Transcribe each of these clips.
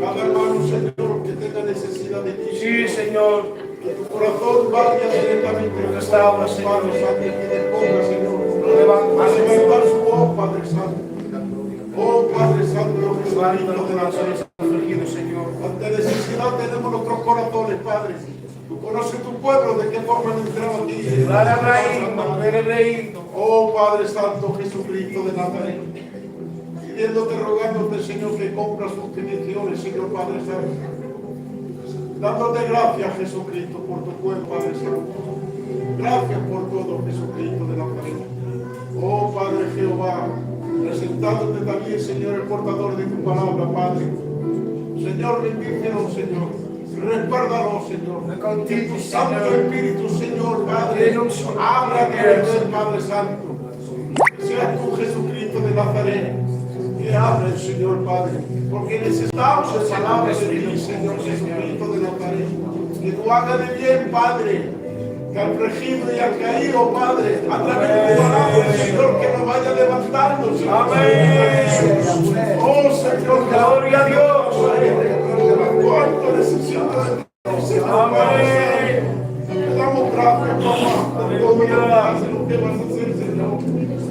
Cada hermano, Señor, que tenga necesidad de ti. Sí, Señor. Que tu corazón vaya directamente a Restaura, Señor. Padre Santo, que te ponga, Señor, Levanta, a Señor. levantar su voz, Padre Santo. Oh, Padre Santo, Levanta los Jesucristo de corazones Nazaret. afligidos, Señor. Ante necesidad tenemos nuestros corazones, Padre. Tú conoces tu pueblo, de qué forma han entrado aquí. Para reírnos. Oh, Padre Santo, Jesucristo de Nazaret. Pidiéndote, rogándote, Señor, que cumplas sus peticiones, Señor Padre Santo. Dándote gracias, Jesucristo, por tu pueblo, Padre Santo. Gracias por todo, Jesucristo de Nazaret. Oh, Padre Jehová, presentándote también, Señor, el portador de tu palabra, Padre. Señor, bendícelo, Señor. Respárdalo, Señor. Contigo, Santo Señor. Espíritu, Señor, Padre. Habla a través del Padre Santo. Sea tú, Jesucristo de Nazaret, que hable, Señor Padre. Porque necesitamos el palabra de ti, Señor Jesucristo de Nazaret. Que tú hagas de bien, Padre. Que al afligido y al caído, Padre, a través de tu palabra, Señor, que nos vaya levantando, Señor. Amén. Oh, Señor, Gloria a Dios. cuánto necesito de ti, Señor. Amén. Te damos gracias, papá, por todo lo que haces, lo que vas a hacer, Señor.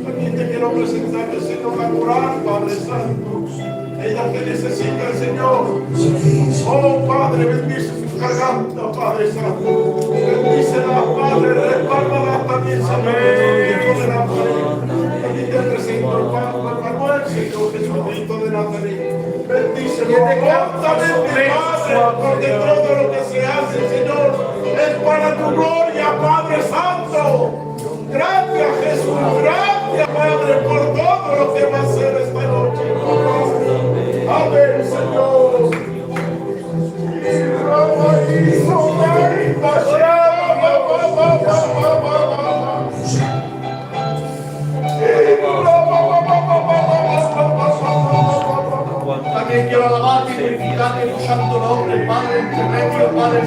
También te quiero presentar al Señor la coral, Padre Santo. Ella que necesita el Señor. Oh, Padre, bendice su garganta, Padre Santo. Bendícela, Padre, respárdala también, Señor. También te presento el Padre Manuel, Señor Jesucristo de Nazaret. Bendícelo, cortamente, Padre, porque todo lo que se hace, Señor, es para tu gloria, Padre Santo. Gracias, Jesús. Gracias, Padre, por todo lo que va a hacer esta noche. Amén, Señor. También quiero alabarte y glorificarte tu santo nombre, Padre, intermedio, Padre,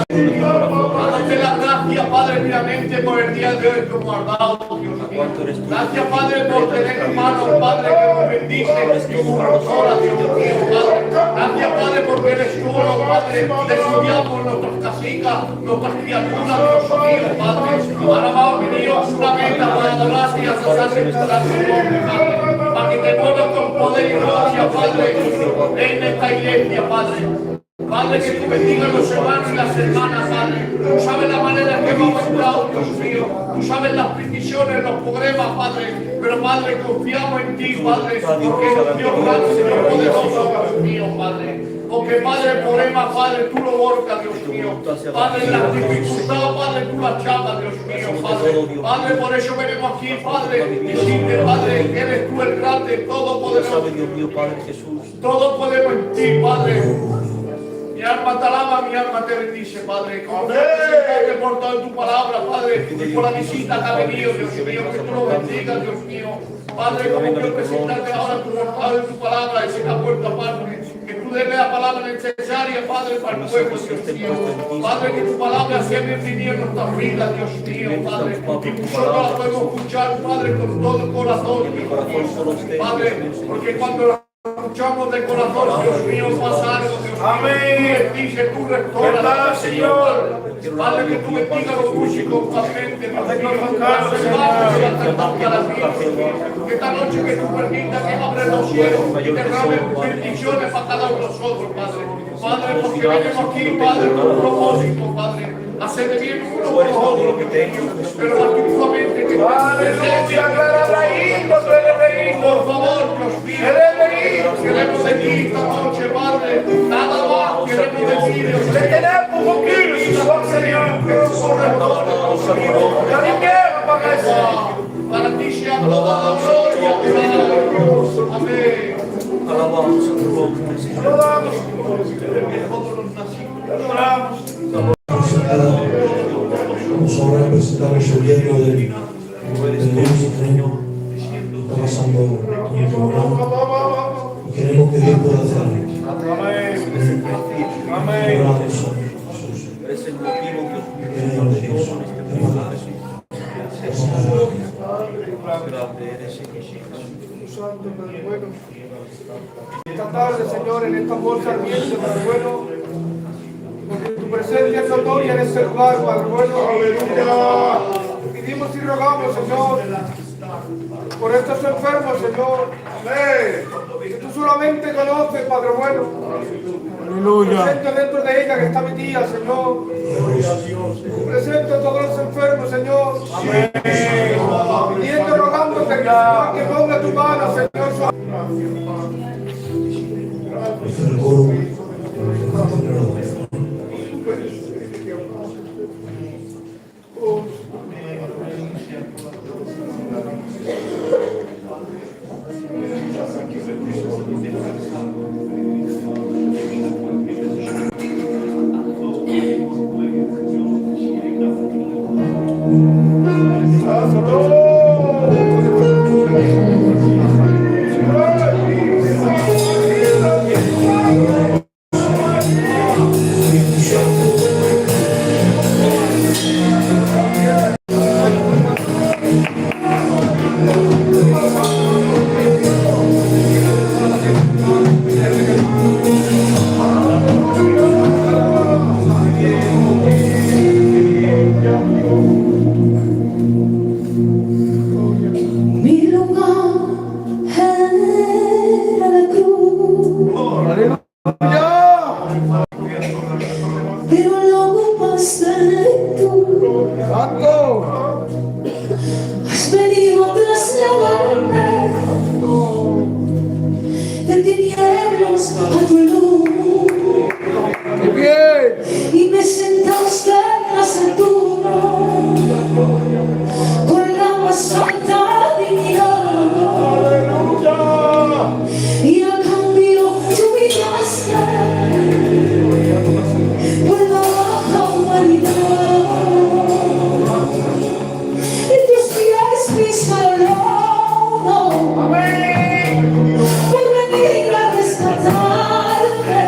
dándote la gracia, Padre, primeramente por el día de hoy que hemos guardado, Dios mío. Gracias, Padre, por tener hermanos, Padre, que nos bendice como profesora, Dios mío, Padre. Gracias, Padre, porque eres tú, Padre, te estudiamos nuestras casitas, nuestras criaturas, Dios mío, Padre. Alabado mi Dios, una meta para adorarte y acercarte a tu nombre, Padre. Para que te pongas con poder y gloria, Padre, en esta iglesia, Padre. Padre, que tú bendigas los hermanos y las hermanas, Padre. Tú sabes la manera en que hemos entrado, Dios mío. Tú sabes las peticiones, los problemas, Padre. Pero, Padre, confiamos en ti, Padre, porque eres Dios grande, Señor poderoso, Dios mío, Padre. Porque, Padre, el problema, Padre, tú lo borcas, Dios mío. Padre, la dificultad, Padre, tú la llamas, Dios mío, Padre. Padre, por eso venimos aquí, Padre, decirte, Padre, que eres tú el grande, todopoderoso. Todo podemos en ti, Padre. Mi alma te alaba, mi alma te bendice, Padre. Como te presentaste por toda tu palabra, Padre, y por la visita que ha venido, Dios mío, que tú lo bendigas, Dios mío. Padre, como quiero presentarte ahora tu voluntad de tu palabra, y se te ha puesto aparte. Que tú des la palabra necesaria, Padre, para el pueblo, Dios mío. Padre, que tu palabra sea bienvenida en nuestras vidas, Dios mío, Padre. Y nosotros la podemos escuchar, Padre, con todo el corazón, Dios mío. Padre, porque cuando la escuchamos de corazón, Dios mío, pasa algo, Dios mío. Amén. Dice tú restauras, Señor. Padre, que tú bendiga los músicos, pacientes, Dios mío. Que esta noche que tú permitas que abren los cielos y derramen bendiciones para cada uno de nosotros, Padre. Padre, porque venimos aquí, Padre, con un propósito, Padre. Hacer de bien uno por otro, pero activamente que Aleluya, tú eres reído. por favor, Dios mío. Queremos de ti esta noche, Padre. Nada más queremos de ti, Dios mío. Te tenemos un poquito, Señor. Ya ni quiero pagar eso. Para ti sea toda la gloria. Amén. Alabamos a tu nombre, Señor. Adoramos. Vamos ahora a presentar el gobierno del Señor. Está pasando un programa y queremos que Dios pueda hacerlo. Amén. Oramos a Jesús. Eres el motivo que En el nombre de Dios. grande eres, Señor. Esta tarde tarde, Señor, en esta voz ardiente, Padre bueno. Porque tu presencia es notoria en este lugar, Padre bueno. Aleluya. Pedimos y rogamos, Señor, por estos enfermos, Señor. Que tú solamente conoces, Padre bueno. Presente dentro de ella que está mi tía, Señor. Presente a todos los enfermos, Señor. Pidiendo, rogándote que ponga tu mano, Señor. El coro, mantener la voz. Mi lugar era la cruz, pero lo ocupaste tú. Has venido a trasladarme de tinieblas a tu luz y me sentaste en las alturas con la más alta dignidad. Y a cambio tú humillaste por la baja humanidad. Y tus pies pisaron por venir a rescatarme.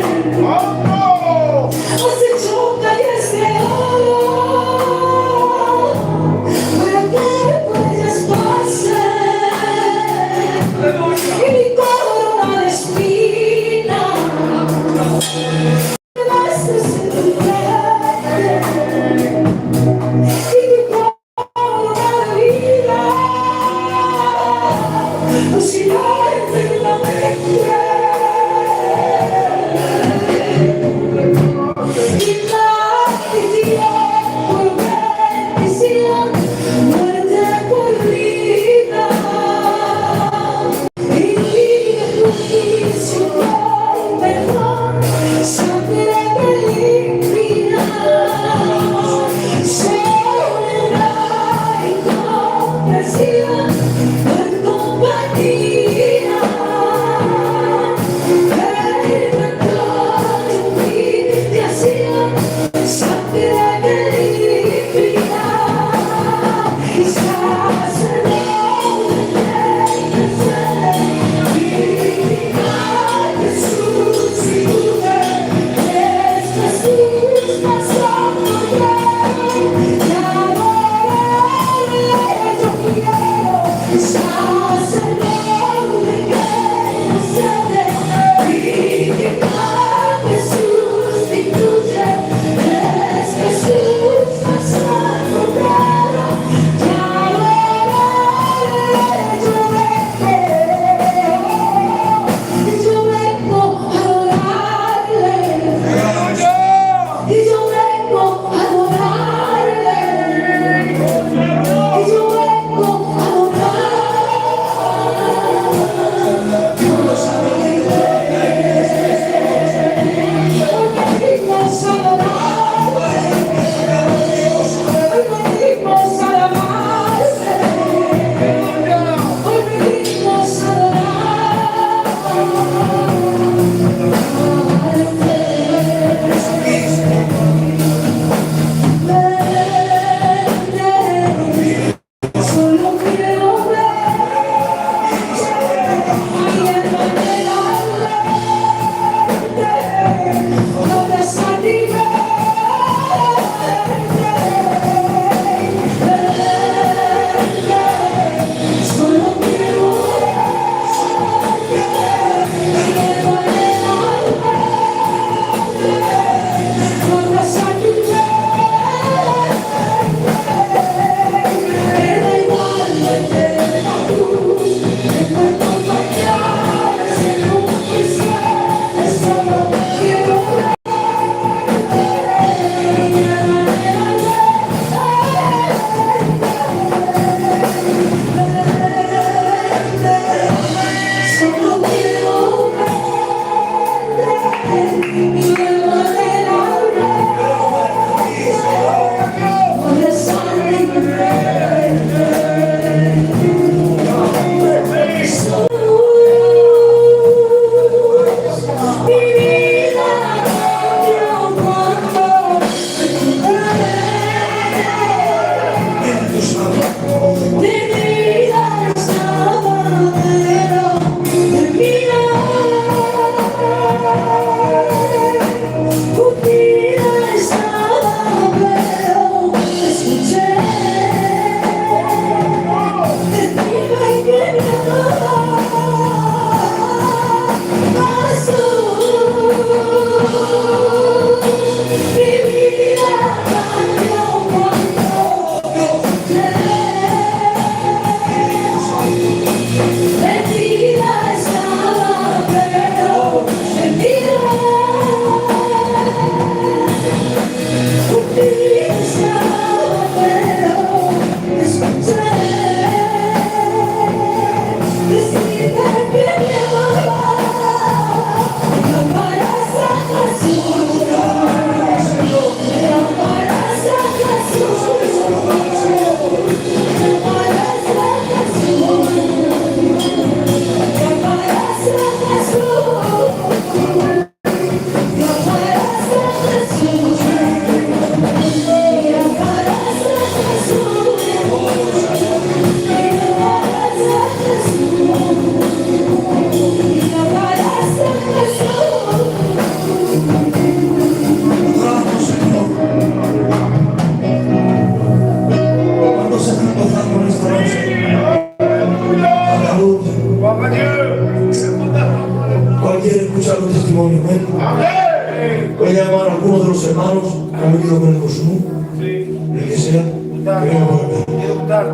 escuchar los testimonios. ¿Eh? Voy a llamar a algunos de los hermanos que han venido con el Cosmú, el que sea, que venga por acá.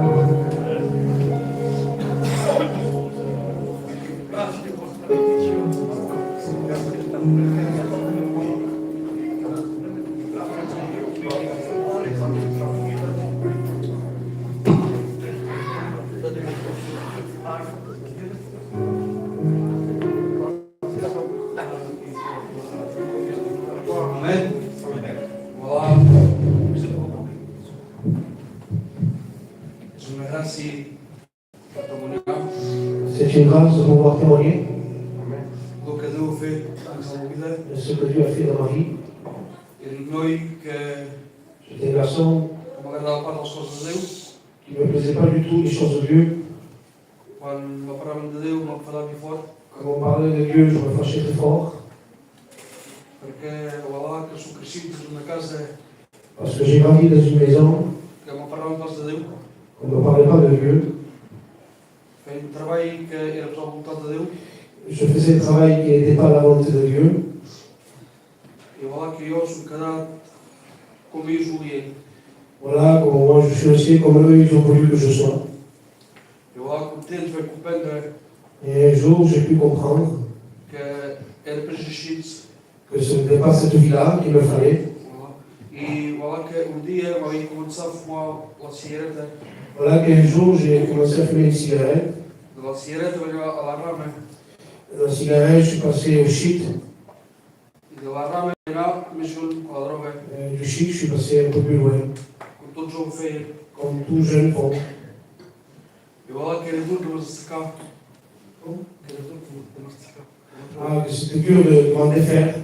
Amen. Voilà. Je me remercie pour témoigner. C'est une grâce de pouvoir témoigner Do que Deus fez na nossa vida. de ce que Dieu a fait dans ma vie. E noi que J'étais un garçon não agradava para as coisas de Deus. qui ne me plaisait pas du tout les choses de Dieu. Quando me falavam de Deus, me falavam forte. Quand on parlait de Dieu, je me fâchais très fort. Porque voilà, que sou crescido numa casa Parce que j'ai grandi dans une maison, que me falavam quase de Deus. on ne me parlait pas de Dieu. Foi um trabalho que era para a vontade de Deus. Je faisais un travail qui n'était pas à la volonté de Dieu. E voilà que eu sou casado como eu julguei. Voilà comment moi je suis resté comme eux, ils ont voulu que je sois. E voilà que o tempo vai compreender Et un jour, j'ai pu comprendre que era para Jesus. que ce n'était pas cette vie-là qu'il me fallait. Voilà. E voilà que um dia eu ia começar a fumar a cigarette. Voilà qu'un jour, j'ai commencé à fumer une cigarette. De la cigarette veio a la rama. De la cigarette, je suis passé au shit. E de la rama era mesmo com a droga. Du shit, je suis passé un peu plus loin, Com todo jogo feio. comme tout jeune font. E voilà que era duro de masticar. Que era duro de masticar. Ah, que c'était dur de m'en défaire,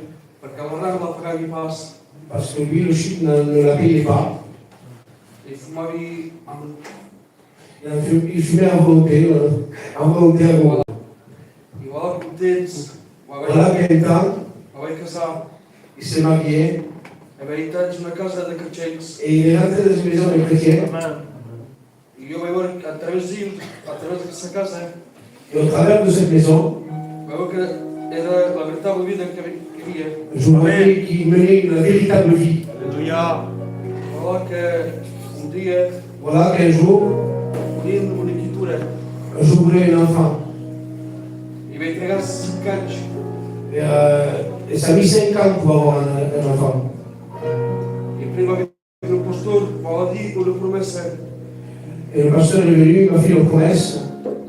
Porque a rama lá pegava e passa. parce que lui, le shit ne la payait pas. E fumava e Il fumait à volonté, à volonté. E voilà que o tempo. Voilà qu'un temps, Vai casar. il s'est marié Vai estar na casa de Cachens. et il est rentré dans une maison de chrétiens. E eu vou através dessa casa. Et au travers de cette maison, Vai que era a verdadeira vida que havia. je voyais qu'il menait une véritable vie. Voilà que dia, Voilà qu'un jour, lindo, bonitura. je voulais un enfant. E vai entregar 5 anos. Et ça a mis 5 ans pour avoir un enfant. E prima vez que o pastor fala de uma promessa. Et le pasteur est venu, il m'a fait une promesse.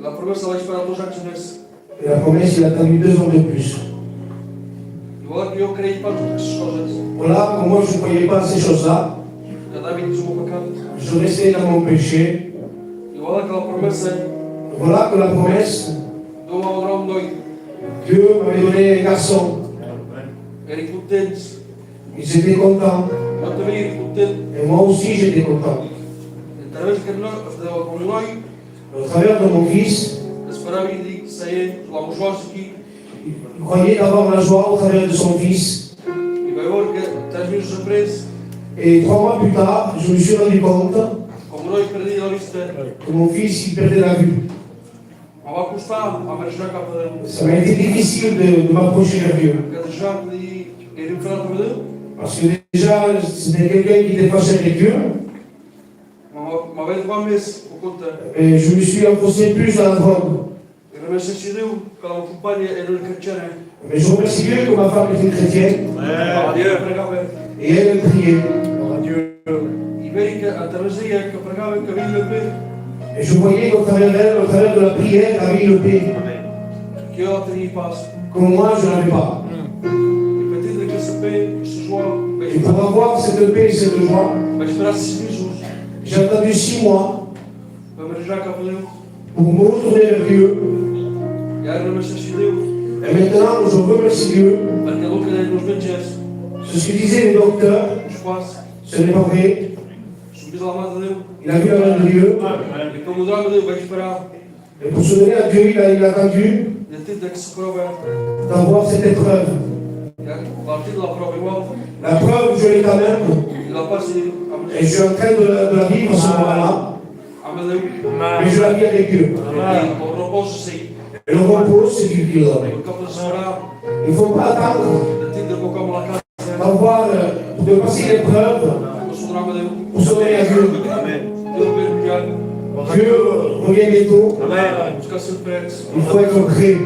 A promessa vai esperar 2 anos nesse. Et la promesse, il a attendu 2 ans de plus. E voilà que eu creio para todas as coisas. Voilà, pour moi, je ne croyais pas à ces choses-là. Cada vez diz uma pecado. Je restais dans mon péché. E voilà aquela promessa Voilà que la promesse, do Abraão doido. Dieu m'avait donné un garçon. Era impotente. Ils étaient contents. Eu também era impotente. Et moi aussi, j'étais content. Através que nós, como nós, Au travers de mon fils, esperava e digo, sair, lá os vossos aqui. il croyait avoir la joie au travers de son fils. E vai ver que 3 meses surpresa. Et 3 mois plus tard, je me suis rendu compte Como nós perdi a vista. que mon fils, il perdait la vue. Não vai custar, a marchar cá para dentro. Ça m'a été difficile de m'approcher vers Dieu. Porque já pedi, era enfrentar para dentro. Parce que déjà, c'était quelqu'un qui était fâché avec Dieu. Uma vez uma mês, por conta. Et je me suis enfoncé plus dans la drogue. Era mais decidiu, que ela acompanha, era cristiana. Mais je remercie Dieu que ma femme était chrétienne. Eu pregava. Et elle priait. E veio que através daí que eu pregava, que havia de ver. Et je voyais qu'au travers d'elle, au travers de la prière, elle avait une paix. Que eu teria paz. Comme moi, je n'avais pas. E partir que essa paix, essa joie, Et pour avoir cette paix et cette joie, vai esperar 6 meses. j'ai attendu 6 mois Vai marchar cá para dentro. pour me retourner vers Dieu. E agora me decidiu. Et maintenant, je remercie Dieu. Porque a louca nos vences. C'est ce que disaient les docteurs. Espaço. Ce n'est pas vrai. Subir lá mais a Deus. Il a vu la main de Dieu. E como o drama de Deus vai esperar. Et pour se donner à Dieu, il a attendu E a tenta que se prova. d'avoir cette épreuve. E a partir da prova igual. La preuve, je l'ai quand même. E lá passa Et je suis en train de la vivre à ce moment-là. a Deus. Mais je la vis avec Dieu. E o propósito sim. Et le repos, c'est du kilomètre. Il capo sarà Il ne faut pas attendre attendere poco la casa. d'avoir, de passer l'épreuve Questo dramma del pour sonner à Dieu. Dio per il piano. Dieu revient bientôt. Buscasse il pezzo. Il faut être prêt.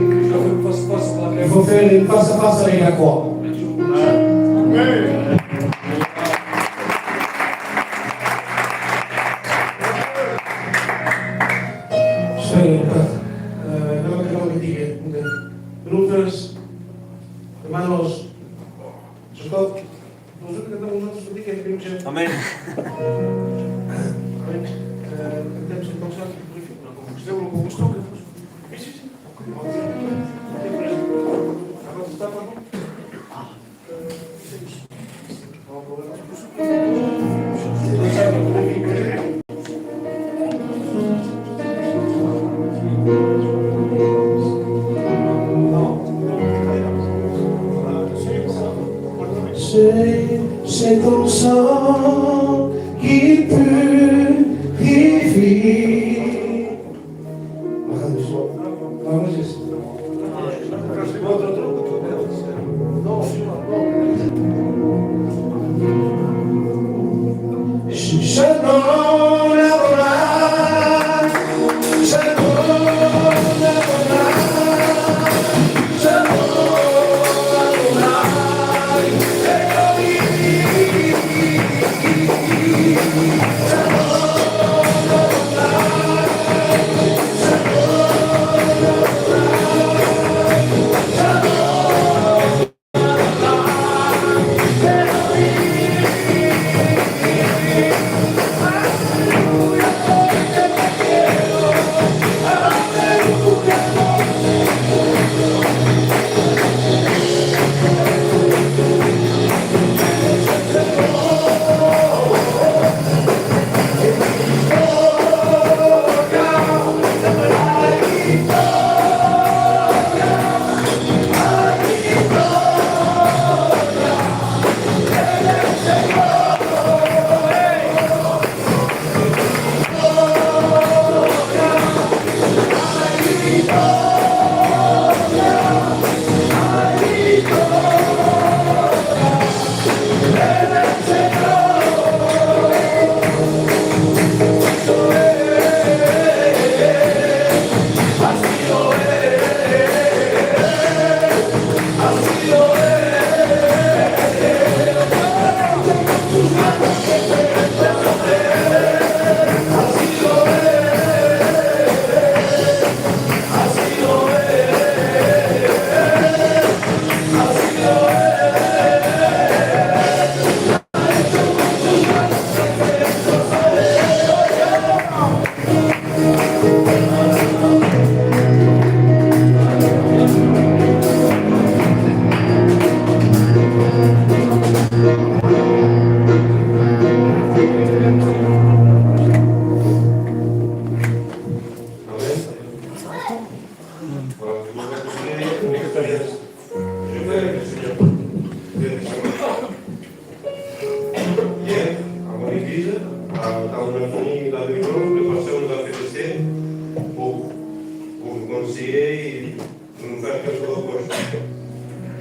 Face a face alla Il faut faire une face à face avec la croix. Lo que acabo de decir, brothers, hermanos, Jacob, nosotros cantamos nosotros que queremos ser. Amén. Amén. Cantamos entonces, como que estemos con gusto. Sí, sí, sí. Agora está para c'est ton sang qui purifie.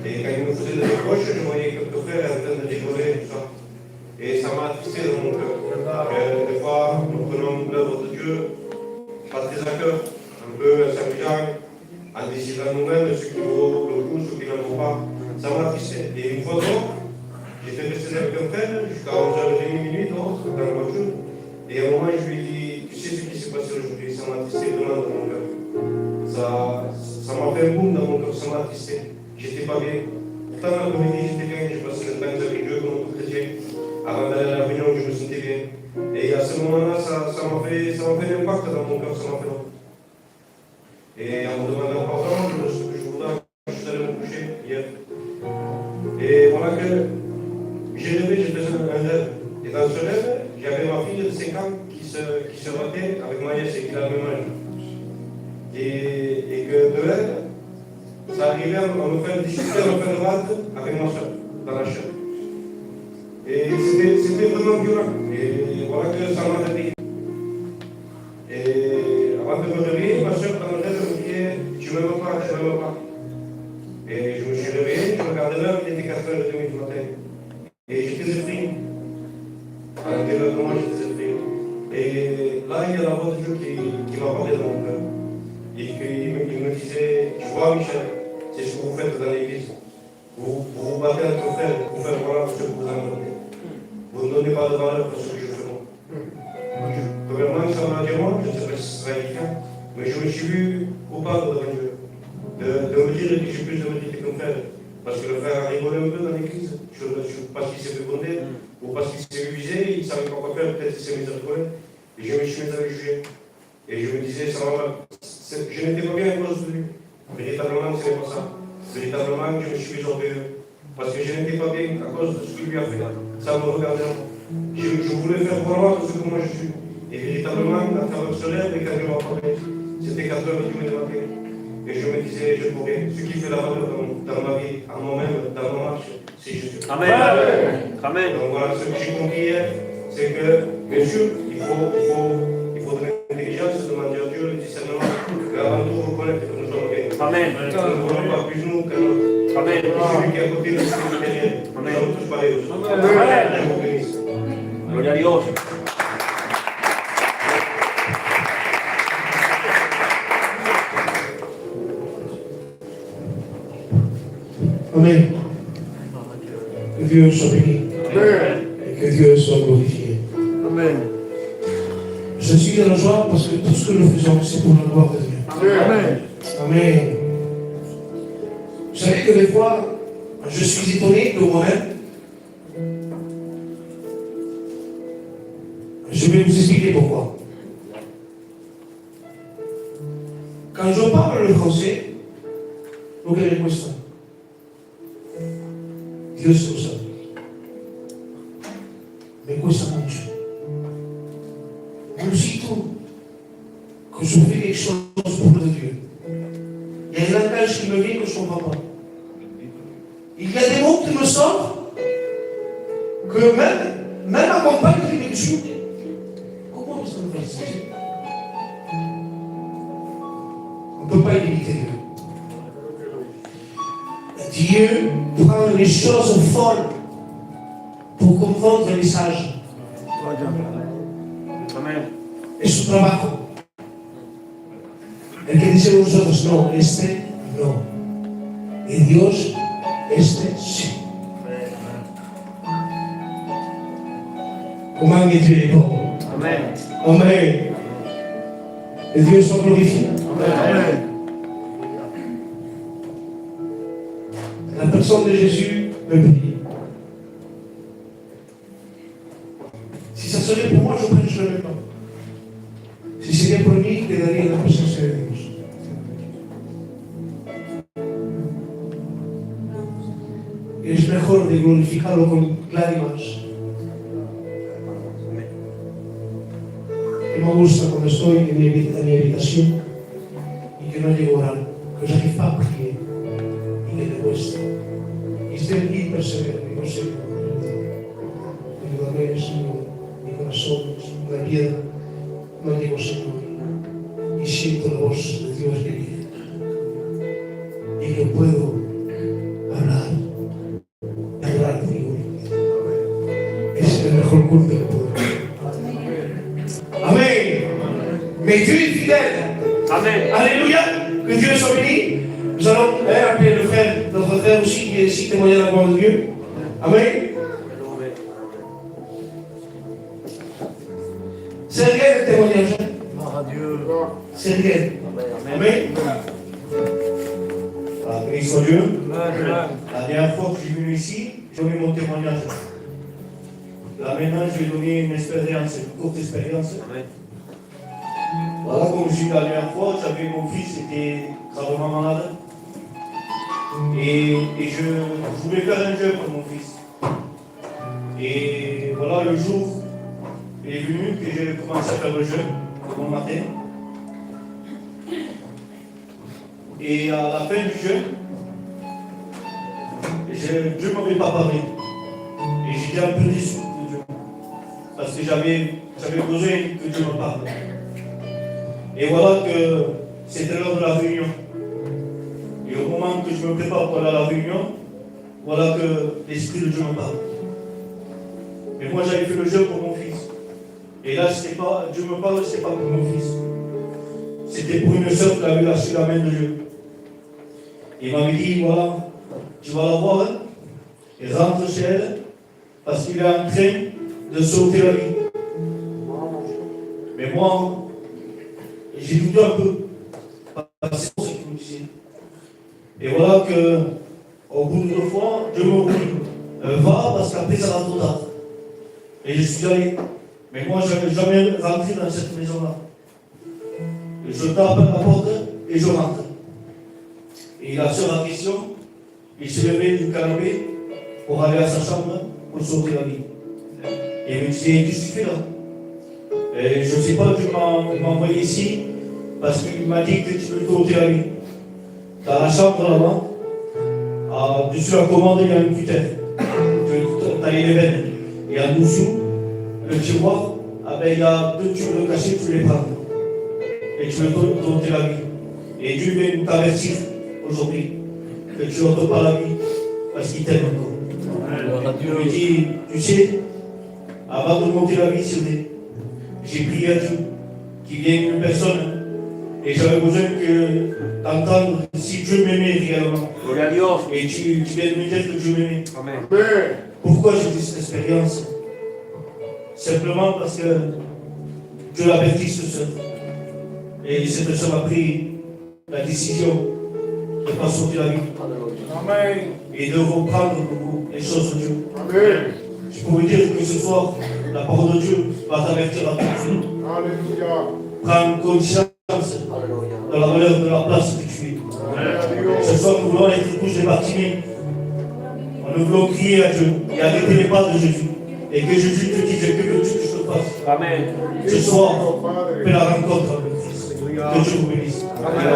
Et quand il me faisait des reproches, je voyais quelques frères en train de rigoler, tout ça. Et ça m'a attristé dans mon cœur. Des fois, nous prenons l'œuvre de Dieu, pas très à cœur, un peu s'amusant, en décidant nous-mêmes ce qui vaut le coup, ce qui n'en vaut pas. Ça m'a attristé. Et une fois dehors, j'étais resté avec un frère jusqu'à 11h30, minuit dehors, dans la voiture. Et à un moment, je lui ai dit, tu sais ce qui s'est passé aujourd'hui, ça m'a attristé vraiment dans mon cœur. Ça m'a fait un boom dans mon cœur, ça m'a attristé. J'étais pas bien. Pourtant, l'après-midi, j'étais bien, j'ai passé le temps avec Dieu comme tout chrétien. Avant d'aller à la réunion, je me sentais bien. Et à ce moment-là, ça m'a fait un impact dans mon cœur, ça m'a fait long. Et en me demandant pardon, je voudrais que je suis allé me coucher hier. Et voilà que j'ai rêvé, j'ai fait un rêve. Et dans ce rêve, j'avais ma fille de 5 ans qui se battait avec Maïs et qui a le même âge. Et que de elle, ça arrivait à me faire discuter, à me faire battre avec ma soeur, dans la chair. Et c'était vraiment violent. Et voilà que ça m'a réveillé. Et avant de me réveiller, ma soeur, dans le rêve, me disait, tu je ne m'aime pas, je ne m'aime pas. Et je me suis réveillé, je regardais l'heure, il était 4h30 du matin. Et j'étais effrayé. À l'intérieur de moi, j'étais effrayé. Et là, il y a la voix de Dieu qui m'a parlé dans mon cœur. Et il me disait, tu vois Michel, c'est ce que vous faites dans l'église. Vous vous battez entre frères pour faire voilà ce que vous en donnez. Vous ne donnez pas de valeur pour ce que je fais moi. Premièrement, ça m'a dit moi, je ne sais pas si ce sera évident, mais je me suis vu coupable devant Dieu. De me dire que j'ai plus de mérite que mon frère. Parce que le frère a rigolé un peu dans l'église, parce qu'il s'est fait gronder, ou parce qu'il s'est visé, il ne savait pas quoi faire, peut-être qu'il s'est mis à rigoler. Et je me suis mis à le juger. Et je me disais, ça va, je n'étais pas bien à cause de lui. Véritablement, ce n'est pas ça. Véritablement, je me suis mis orgueilleux. Parce que je n'étais pas bien à cause de ce qu'il lui a fait. Ça me regardait en moi. Je voulais faire valoir tout ce que moi je suis. Et véritablement, à travers ce rêve, et quand je m'en parlais, c'était 4h du matin. Et je me disais, je pourrais, ce qui fait la valeur dans ma vie, en moi-même, dans ma marche, c'est Jésus. Amen. Amen. Donc voilà, ce que j'ai compris hier, c'est que, bien sûr, il faut de l'intelligence, demander à Dieu le discernement, mais avant tout reconnaître que nous sommes bien. Amen. Nous ne voulons pas plus nous qu'un autre. Amen. Celui qui est à côté de celui derrière. Nous sommes tous pareils aux autres. Amen. Je vous bénisse. Gloria a Dios. Amen. Que Dieu soit béni. Et que Dieu soit glorifié. Amen. Je suis dans la joie parce que tout ce que nous faisons, c'est pour la gloire de Dieu. Amen. Amen. Vous savez que des fois, je suis étonné de moi-même. Je vais vous expliquer pourquoi. Quand je parle le français, vous regardez ça. Dieu se lo sa. Mais questo non c'è. Aussitôt que je fais quelque chose pour le Dieu, il y a un langage qui me vient que je ne comprends pas. Il y a des mots qui me sortent que même ma compagne qui me dit comment est-ce qu'on fait ça? On ne peut pas éviter Dieu. Dieu prend les choses folles pour comprendre les sages. Amen. Es su trabajo. El que dice nosotros no, este no. Y Dios, este sí. Comment Dieu est bon. Amen. Amen. Et Dieu soit glorifié. Amen. La personne de Jésus me prie. Si ça serait pour moi, je ne prêcherais pas. Si sería por mí, quedaría en la presencia de Dios. Es mejor de glorificarlo con lágrimas. Y me gusta cuando estoy en mi habitación y que no llego a orar, que je n'arrive pas à prier y que me cuesta. Y estoy aquí perseverante, no sé. Mi corazón es una piedra, no llego, Señor. Y siento la voz de Dios que viene. Y que puedo hablar conmigo. Es el mejor culto que puedo. Amén. Mais Dieu est fidèle. Amen. Alléluia. Que Dieu soit béni. Nous allons appeler le frère, notre frère aussi, qui est ici témoigner de la gloire de Dieu. Amen. C'est rien le témoignage. C'est rien. Amen. Ah, béni soit Dieu. La dernière fois que je suis venu ici, j'ai donné mon témoignage. Là maintenant, je vais donner une expérience, une courte expérience. Voilà, comme je suis la dernière fois, j'avais mon fils qui était gravement malade. Et je voulais faire un jeu pour mon fils. Et voilà, le jour est venu que j'ai commencé à faire le jeu, le bon matin. Et à la fin du jeu, Dieu ne m'avait pas parlé. Et j'étais un peu déçu de Dieu. Parce que j'avais besoin que Dieu me parle. Et voilà que c'était l'heure de la réunion. que je me prépare pour aller à la réunion, voilà que l'Esprit de Dieu me parle. Mais moi, j'avais fait le jeu pour mon fils. Et là, Dieu me parle, ce n'est pas pour mon fils. C'était pour une soeur qui avait lâché la main de Dieu. Il m'avait dit, voilà, tu vas la voir, hein, et rentre chez elle, parce qu'il est en train de sauver la vie. Mais moi, j'ai douté un peu. Parce que c'est ce qu'il me disait. Et voilà que, au bout de 2 fois, Dieu me dit, va, parce qu'après ça va trop tard. Et je suis allé. Mais moi, je n'avais jamais rentré dans cette maison-là. Je tape à la porte et je rentre. Et la sœur en question, il se levait du canapé pour aller à sa chambre pour sauver la vie. Et il me disait, qu'est-ce que tu fais là? Et je ne sais pas, Dieu m'a envoyé ici parce qu'il m'a dit que tu veux sauver la vie. Dans la chambre là-bas, dessus la commande, il y a une cutter. Tu tailles les veines. Et en dessous, le tiroir, il y a 2 tubes de cachet, tu les prends. Et tu veux t'ôter la vie. Et Dieu vient t'avertir aujourd'hui que tu n'ôtes pas la vie parce qu'il t'aime encore. Dieu me dit, tu sais, avant de monter la vie, c'est vrai, j'ai prié à Dieu qu'il y ait une personne et j'avais besoin d'entendre si Dieu m'aimait réellement. Et tu viens de me dire que Dieu m'aimait. Amen. Pourquoi j'ai fait cette expérience? Simplement parce que Dieu avertit cette sœur. Et cette sœur a pris la décision de ne pas sauver la vie. Amen. Et de reprendre les choses de Dieu. Amen. Je peux vous dire que ce soir, la parole de Dieu va t'avertir à tout. Alléluia. Prends conscience de la valeur de la place que tu es. Ce soir, nous voulons être tous des Bartimée. Nous voulons crier à Dieu et arrêter les pas de Jésus. Et que Jésus te dise que veux-tu que je te fasse. Amen. Ce soir, fais la rencontre avec le Christ. Que Dieu vous bénisse. Amen.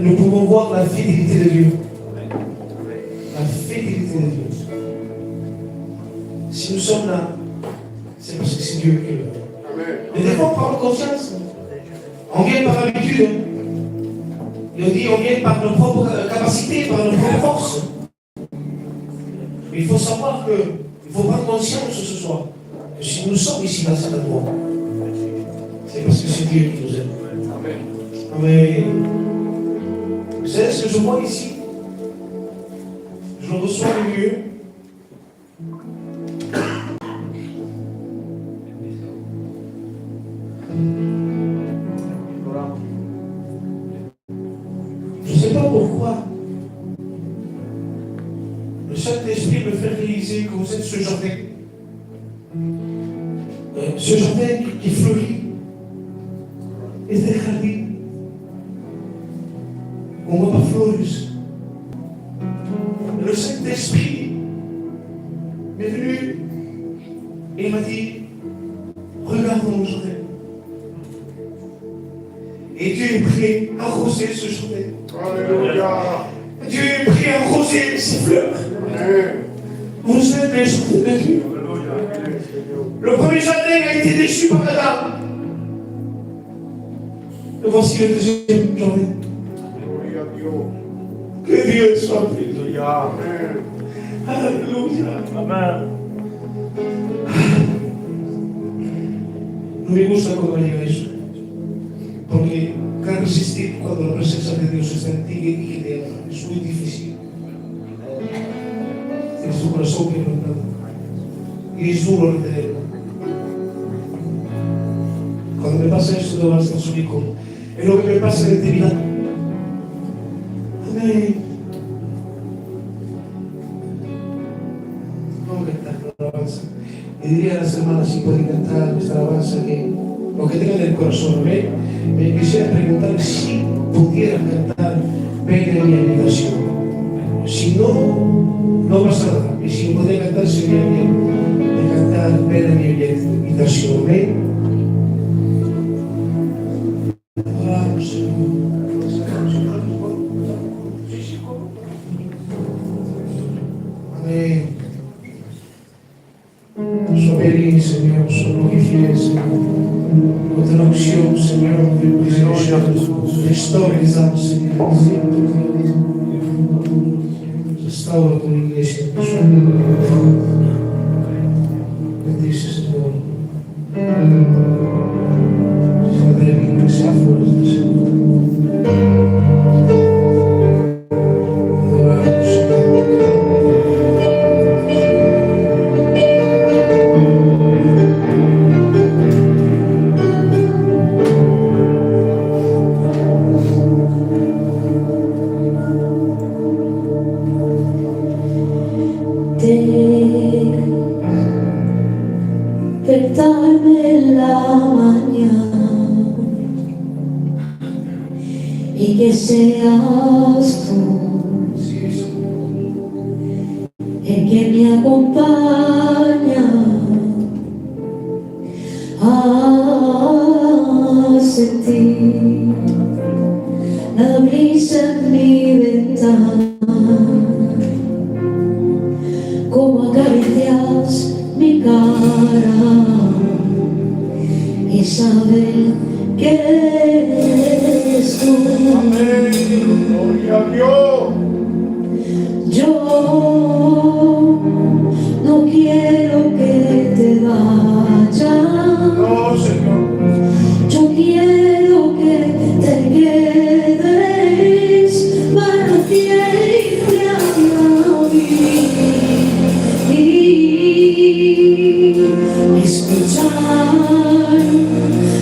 Nous pouvons voir la fidélité de Dieu. La fidélité de Dieu. Si nous sommes là, c'est parce que c'est Dieu qui est là. Mais des fois, on prend conscience. On vient par habitude. Il dit on vient par nos propres capacités, par nos propres forces. Mais il faut savoir qu'il faut prendre conscience ce soir que si nous sommes ici dans cet endroit, c'est parce que c'est Dieu qui nous aime. Mais vous savez ce que je vois ici? Je reçois le mieux. Je ne sais pas pourquoi. Le Saint-Esprit me fait réaliser que vous êtes ce jardin. Ce jardin qui fleurit. Et c'est jardin. On ne voit pas Florus. Le Saint-Esprit m'est venu et il m'a dit, regarde mon jardin. Et Dieu est prêt à arroser ce jardin. Alléluia. Dieu est prêt à arroser ses fleurs. Vous êtes les jardins de Dieu. Le premier jardin a été déchu par Adam. Et voici le deuxième jardin. Que Dieu soit béni. Amen. Alléluia. Amen. No me gusta cuando me diga eso, porque cada resistir cuando la presencia de Dios está en ti y es muy difícil. Tienes tu corazón quebrantado y es duro entenderlo. Cuando me pasa esto, no basta su hijo. Es lo que me pasa en intimidad. Amén. Vamos a cantar la alabanza. Y diría a las hermanas si pueden cantar esta alabanza, que lo que tengan en el corazón. Amén. Me quisiera preguntar si pudieran cantar ven en mi habitación. Si no, no pasa nada. Y si no podían cantar, sería bien de cantar ven en mi habitación. Amén. Amén. Soy Señor, solo siento la unción, Señor, restaura, Señor, restaura tu iglesia, bendice, Señor, Padre mío, que sea fuerte, Señor. Adoramos, Señor. Despertarme en la mañana y que seas tú el que me acompaña a sentir la brisa en mi ventana, como acaricias mi cara y saber que eres tú. Amén. Gloria a Dios. Yo no quiero que te vayas. No, Señor. Yo quiero que te quedes para siempre a mí. Escuchar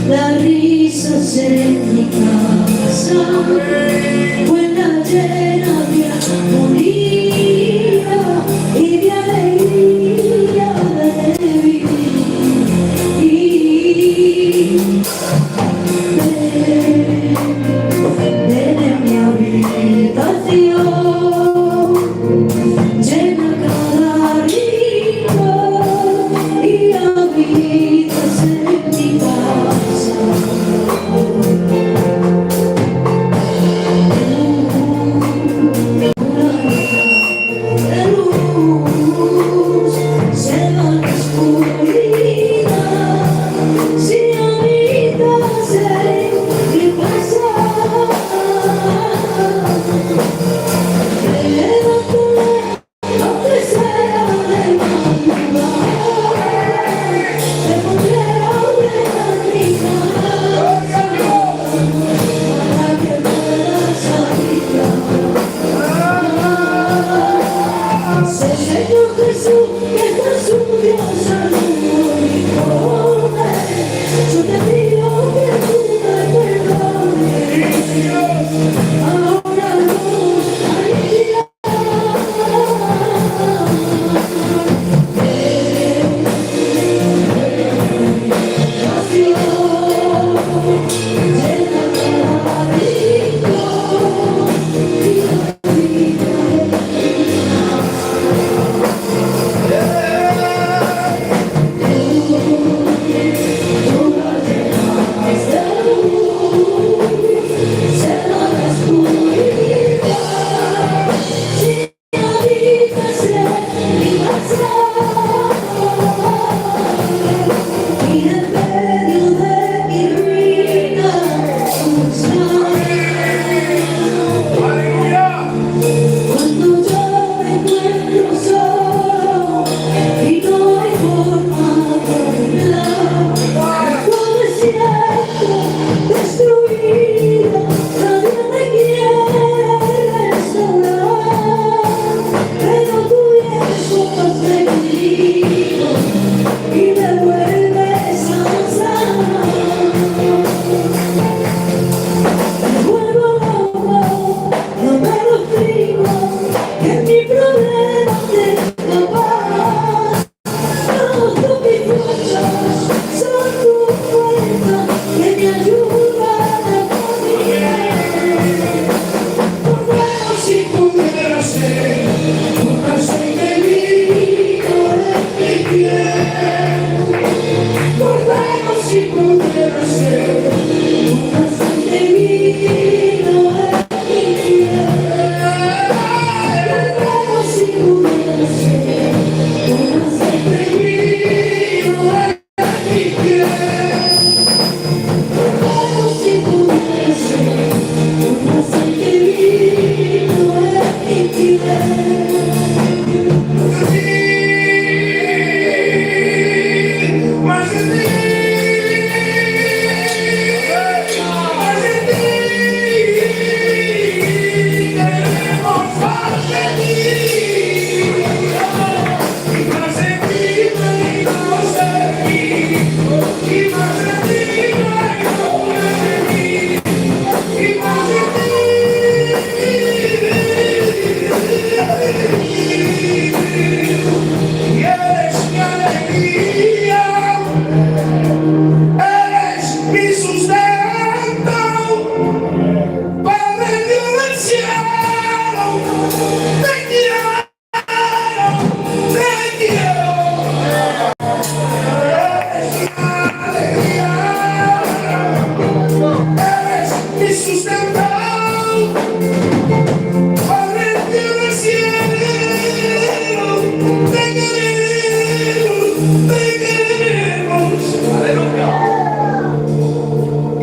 las risas en mi casa, buena llena de armonía,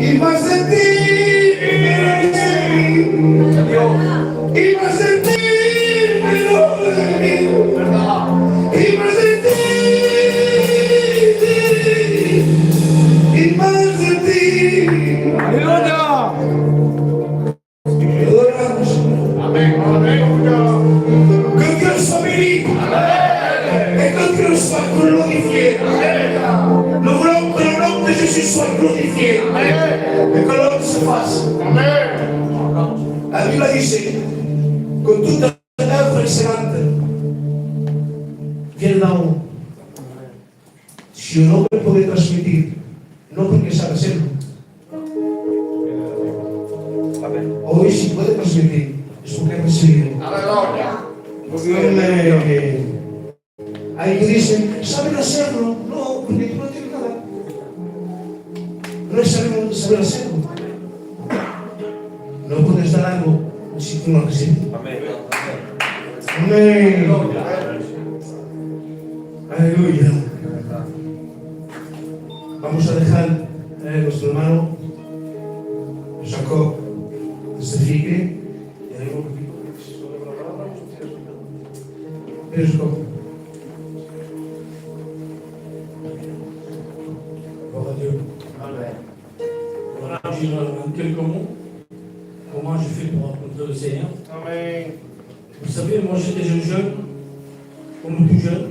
Y más de ti, y más de ti, y más de ti, y más de ti. ¡Aleluya! Te adoramos. Amén. Que Dios soit béni. Et que Dieu soit glorifié. Nous voulons que le nom de Jésus soit glorifié. Et que l'homme se fasse. La Bible dice que toute œuvre excellente viene d'en haut. Si un hombre puede transmitir, no porque sabe hacerlo. Hoy si puede transmitir, es porque ha recibido. Hay que dicen, ¿saben hacerlo? No, porque tú no tienes nada. No es saber hacerlo. No puedes dar algo si tú no lo recibes. Amén. Aleluya. Vamos a dejar a nuestro hermano Jacob se fique. Jacob. Gloire à Dieu. Voilà, je vais dire en quelques mots comment je fais pour rencontrer le Seigneur. Amén. Vous savez, moi j'étais jeune, comme tout jeune,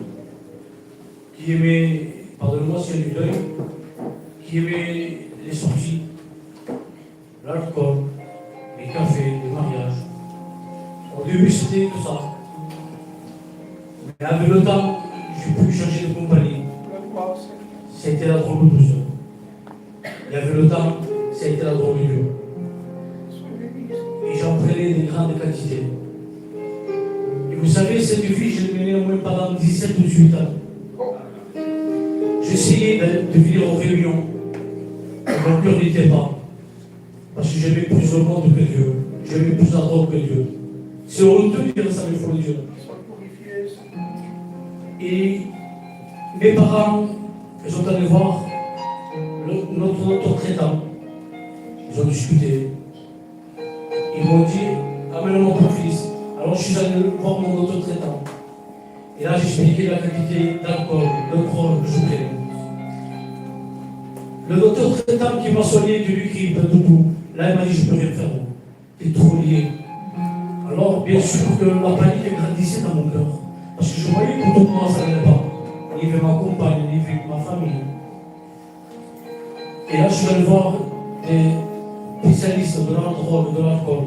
qui aimait, pardonnez-moi s'il y a du deuil, qui aimait les sorties, l'alcool, les cafés, les mariages. Au début c'était tout ça. Mais avec le temps, j'ai pu changer de compagnie. C'était la drogue douce. Il y avait le temps, ça a été la drogue dure. Et j'en prenais des grandes quantités. Et vous savez, cette vie, je l'ai menée au moins pendant 17 ou 18 ans. J'essayais de venir aux réunions. Mon cœur n'était pas. Parce que j'aimais plus le monde que Dieu. J'aimais plus la drogue que Dieu. C'est honteux de dire ça, mais il faut le dire. Et mes parents, ils sont allés voir notre traitant. Ils ont discuté. Ils m'ont dit, amène-moi ton fils. Alors je suis allé voir mon autre traitant. Et là, j'ai expliqué la quantité d'alcool, de drogue que je prenais. Le docteur traitant qui m'a soigné de lui qui de tout, là, il m'a dit, je ne peux rien faire. Tu es trop lié. Alors, bien sûr que la panique grandissait dans mon cœur. Parce que je voyais que tout le monde, ça n'allait pas. Il y avait ma compagne, il y avait ma famille. Et là, je suis allé voir des spécialistes de la drogue, de l'alcool,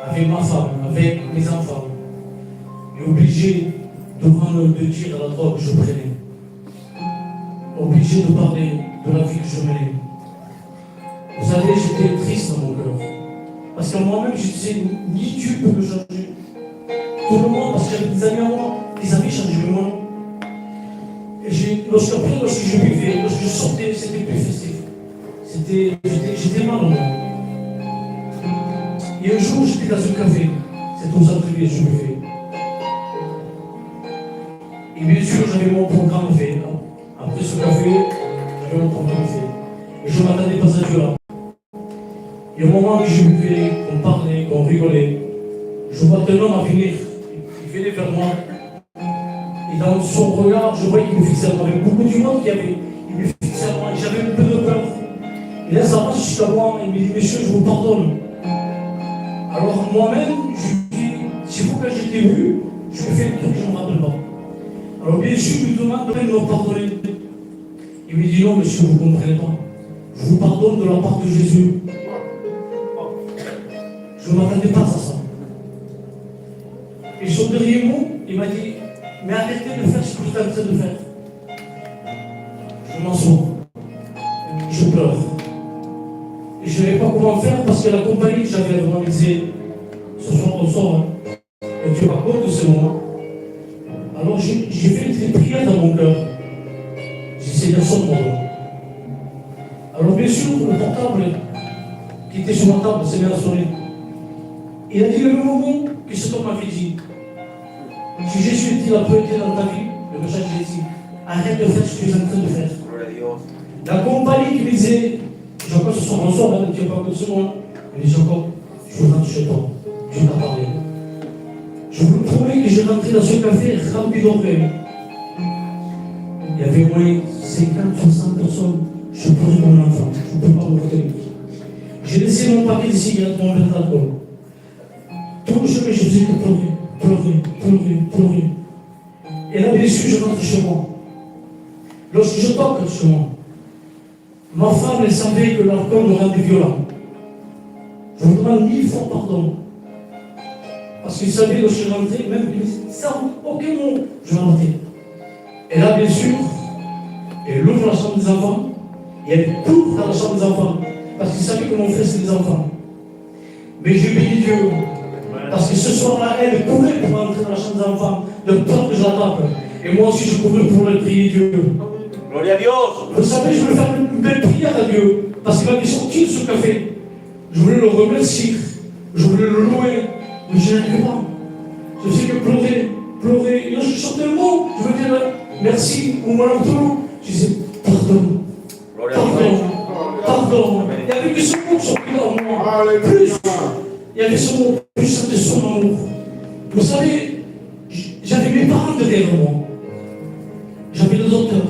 avec ma femme, avec mes enfants. Et obligé de prendre de dire à la drogue que je prenais. Obligé de parler de la vie que je menais. Vous savez, j'étais triste dans mon cœur. Parce que moi-même, je disais, ni Dieu peut me changer. Tout le monde, parce que j'avais des amis à moi, ils avaient changé de moi. Et lorsque je buvais, lorsque je sortais, c'était plus festif. J'étais mal en moi. Et un jour, j'étais dans un café. C'est au centre-ville, je buvais. Et bien sûr, j'avais mon programme fait. Après ce café, j'avais mon programme fait. Et je ne m'attendais pas à Dieu là. Et au moment où je buvais, qu'on parlait, qu'on rigolait, je vois un homme à venir. Il venait vers moi. Et dans son regard, je voyais qu'il me fixait à moi. Avec beaucoup du monde qu'il y avait, il me fixait à moi. Et j'avais un peu de peur. Et là, ça marche jusqu'à moi. Il me dit, monsieur, je vous pardonne. Alors moi-même, je lui dis, si vous, quand j'étais vu, je me fais des trucs que je ne me rappelle pas. Alors bien sûr, je lui demande de me pardonner. Il me dit, non, monsieur, vous ne comprenez pas. Je vous pardonne de la part de Jésus. Je ne m'attendais pas à ça. Et son dernier mot, il m'a dit, mais arrêtez de faire ce que vous êtes en train de faire. Je m'en sors. Je pleure. Et je ne savais pas comment faire parce que la compagnie que j'avais avec moi me disait, ce soir on sort. Et tu vas compte de ce moment. Alors j'ai fait des prières dans mon cœur. J'ai essayé de sortir. Alors bien sûr, le portable qui était sur ma table s'est mis à sonner. Il a dit le même moment que cet homme m'avait dit. Si Jésus était la priorité dans ta vie, le message j'ai dit, arrête de faire ce que tu es en train de faire. La compagnie qui me disait, J'ai encore ce soir, bonsoir, là, ne tiens pas que ce moi. Il dit encore, je rentre chez toi. Dieu t'a parlé. Je vous promets que j'ai rentré dans ce café rempli d'orgueil. Il y avait au moins 50, 60 personnes. Je pleurais mon enfant. Je ne peux pas me retenir. J'ai laissé mon paquet de cigarettes, mon verre d'alcool. Tout le chemin, je faisais que pleurer. Et là, bien sûr, je rentre chez moi. Lorsque je toque chez moi, ma femme, elle savait que l'alcool me rendait violent. Je vous demande 1000 fois pardon. Parce qu'il savait que je suis rentré, même sans aucun mot, je vais rentrer. Et là, bien sûr, elle ouvre la chambre des enfants, et elle court dans la chambre des enfants. Parce qu'il savait que mon frère, c'est des enfants. Mais j'ai béni Dieu. Parce que ce soir-là, elle courait pour entrer dans la chambre des enfants, de peur que je la tape. Et moi aussi, je courais pour le prier Dieu. Gloria a Dios. Vous savez, je voulais faire une belle prière à Dieu. Parce qu'il m'a dit sortir de ce café. Je voulais le remercier. Je voulais le louer. Mais je n'arrivais pas. Je faisais que pleurer. Et là, je sortais le mot. Je veux dire merci, ou moi tout. Je disais pardon. Pardon. Il y avait que ce mot qui sortait en moi. Plus. Il y avait ce mot, plus c'était son amour. Vous savez, j'avais mes parents derrière moi. J'avais le docteur,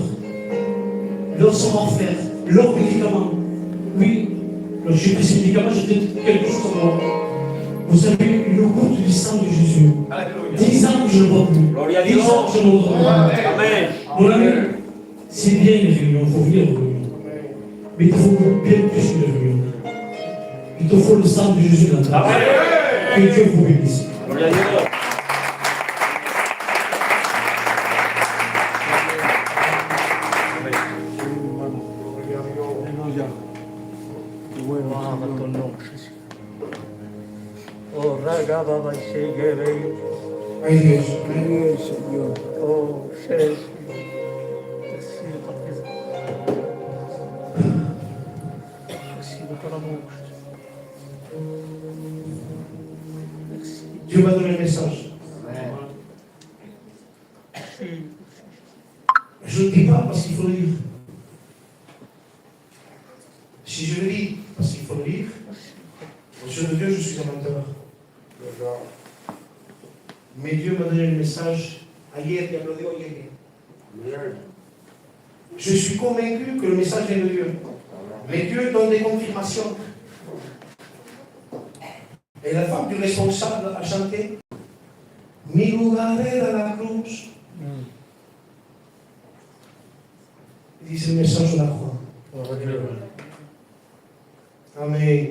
leur savoir-faire, leurs médicaments. Oui, lorsque j'ai pris ces médicaments, j'étais quelque chose en moi. Vous savez, une goutte du sang de Jésus. 10 ans que je ne vois plus. 10 ans que je ne vois plus. Amen. Mon ami, c'est bien les réunions, il faut venir aux réunions. Mais il faut bien plus que les réunions. Il te faut le sang de Jésus dans ta vie. Que Dieu vous bénisse. Gloria a Dios. Oh, raga, baba, shege, Ay Dios. oh, Jesús. Dieu m'a donné le message. Je ne le dis pas parce qu'il faut le lire. Si je le lis parce qu'il faut le lire, Monsieur de Dieu, je suis un menteur. Mais Dieu m'a donné le message ayer, y lo digo ayer. Je suis convaincu que le message vient de Dieu. Mais Dieu donne des confirmations. Et la femme du responsable a chanté Mi lugar era la cruz. Il dit c'est le message de la croix. Amen.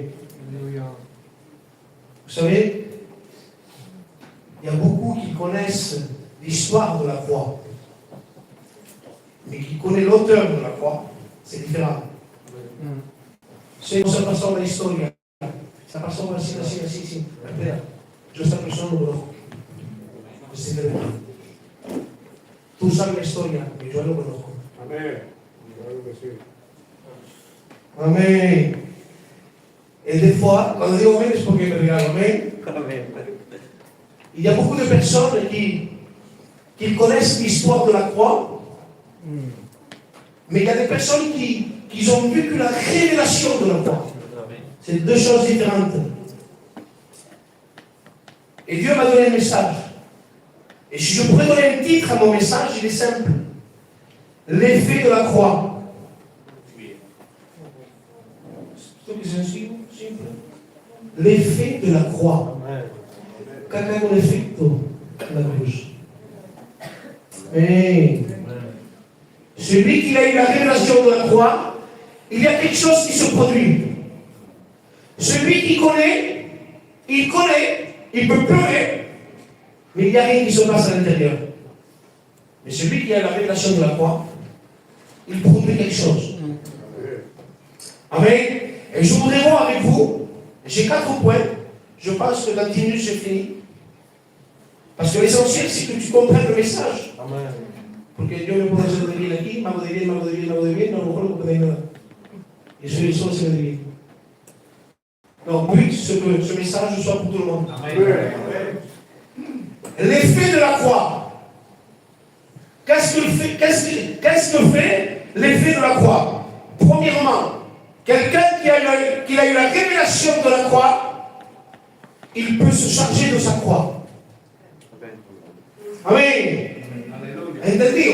Vous savez, il y a beaucoup qui connaissent l'histoire de la croix. Mais qui connaît l'auteur de la croix, c'est différent. C'est une pasó la historia. Se pasó así. Espera, yo esta persona no conozco. Es verdad. Tú sabes la historia, pero yo no lo conozco. Amén. Claro que sí. Amén. Et des fois, cuando digo amén es porque me regalo amén. Il y a beaucoup de personnes qui connaissent l'histoire de la croix, mais il y a des personnes qui ont vécu la révélation de la croix. C'est deux choses différentes. Et Dieu m'a donné un message. Et si je pourrais donner un titre à mon message, il est simple. L'effet de la croix. L'effet de la croix. Caca con efecto la cruz. Mais celui qui a eu la révélation de la croix, il y a quelque chose qui se produit. Celui qui connaît, il peut pleurer, mais il n'y a rien qui se passe à l'intérieur. Mais celui qui a la révélation de la croix, il produit quelque chose. Amen. Et je voudrais voir avec vous, j'ai 4 points. Je pense que dans 10 minutes, j'ai fini. Parce que l'essentiel, c'est que tu comprennes le message. Amen. Porque yo me puedo hacer de bien aquí, me hago de bien, no, a lo mejor no puedo nada. Y soy solo se de bien. Non, but, c'est que ce message soit pour tout le monde. L'effet de la croix. Qu'est-ce que fait l'effet de la croix? Premièrement, Quelqu'un qui a eu la révélation de la croix, il peut se charger de sa croix. Amen. Entendido?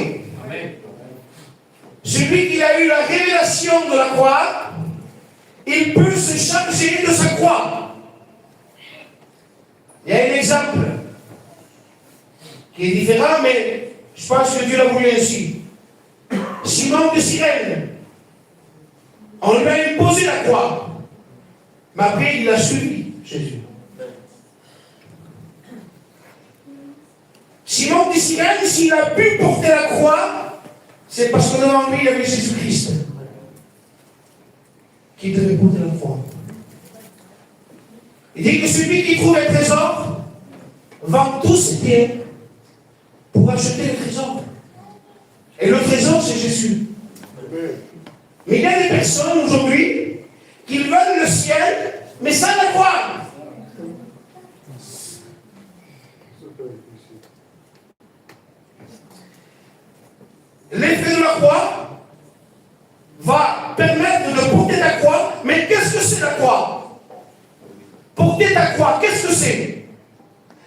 Celui qui a eu la révélation de la croix, il peut se charger de sa croix. Il y a un exemple qui est différent, mais je pense que Dieu l'a voulu ainsi. Simon de Cyrène, on lui a imposé la croix, mais après il a suivi Jésus. Simon de Cyrène, s'il a pu porter la croix, c'est parce que devant lui il y avait Jésus-Christ qui devait porter la croix. Il dit que celui qui trouve un trésor vend tous ses biens pour acheter le trésor. Et le trésor, c'est Jésus. Mais il y a des personnes aujourd'hui qui veulent le ciel, mais sans la croix. L'effet de la croix va permettre de porter ta croix, mais qu'est-ce que c'est la croix? Porter ta croix, qu'est-ce que c'est?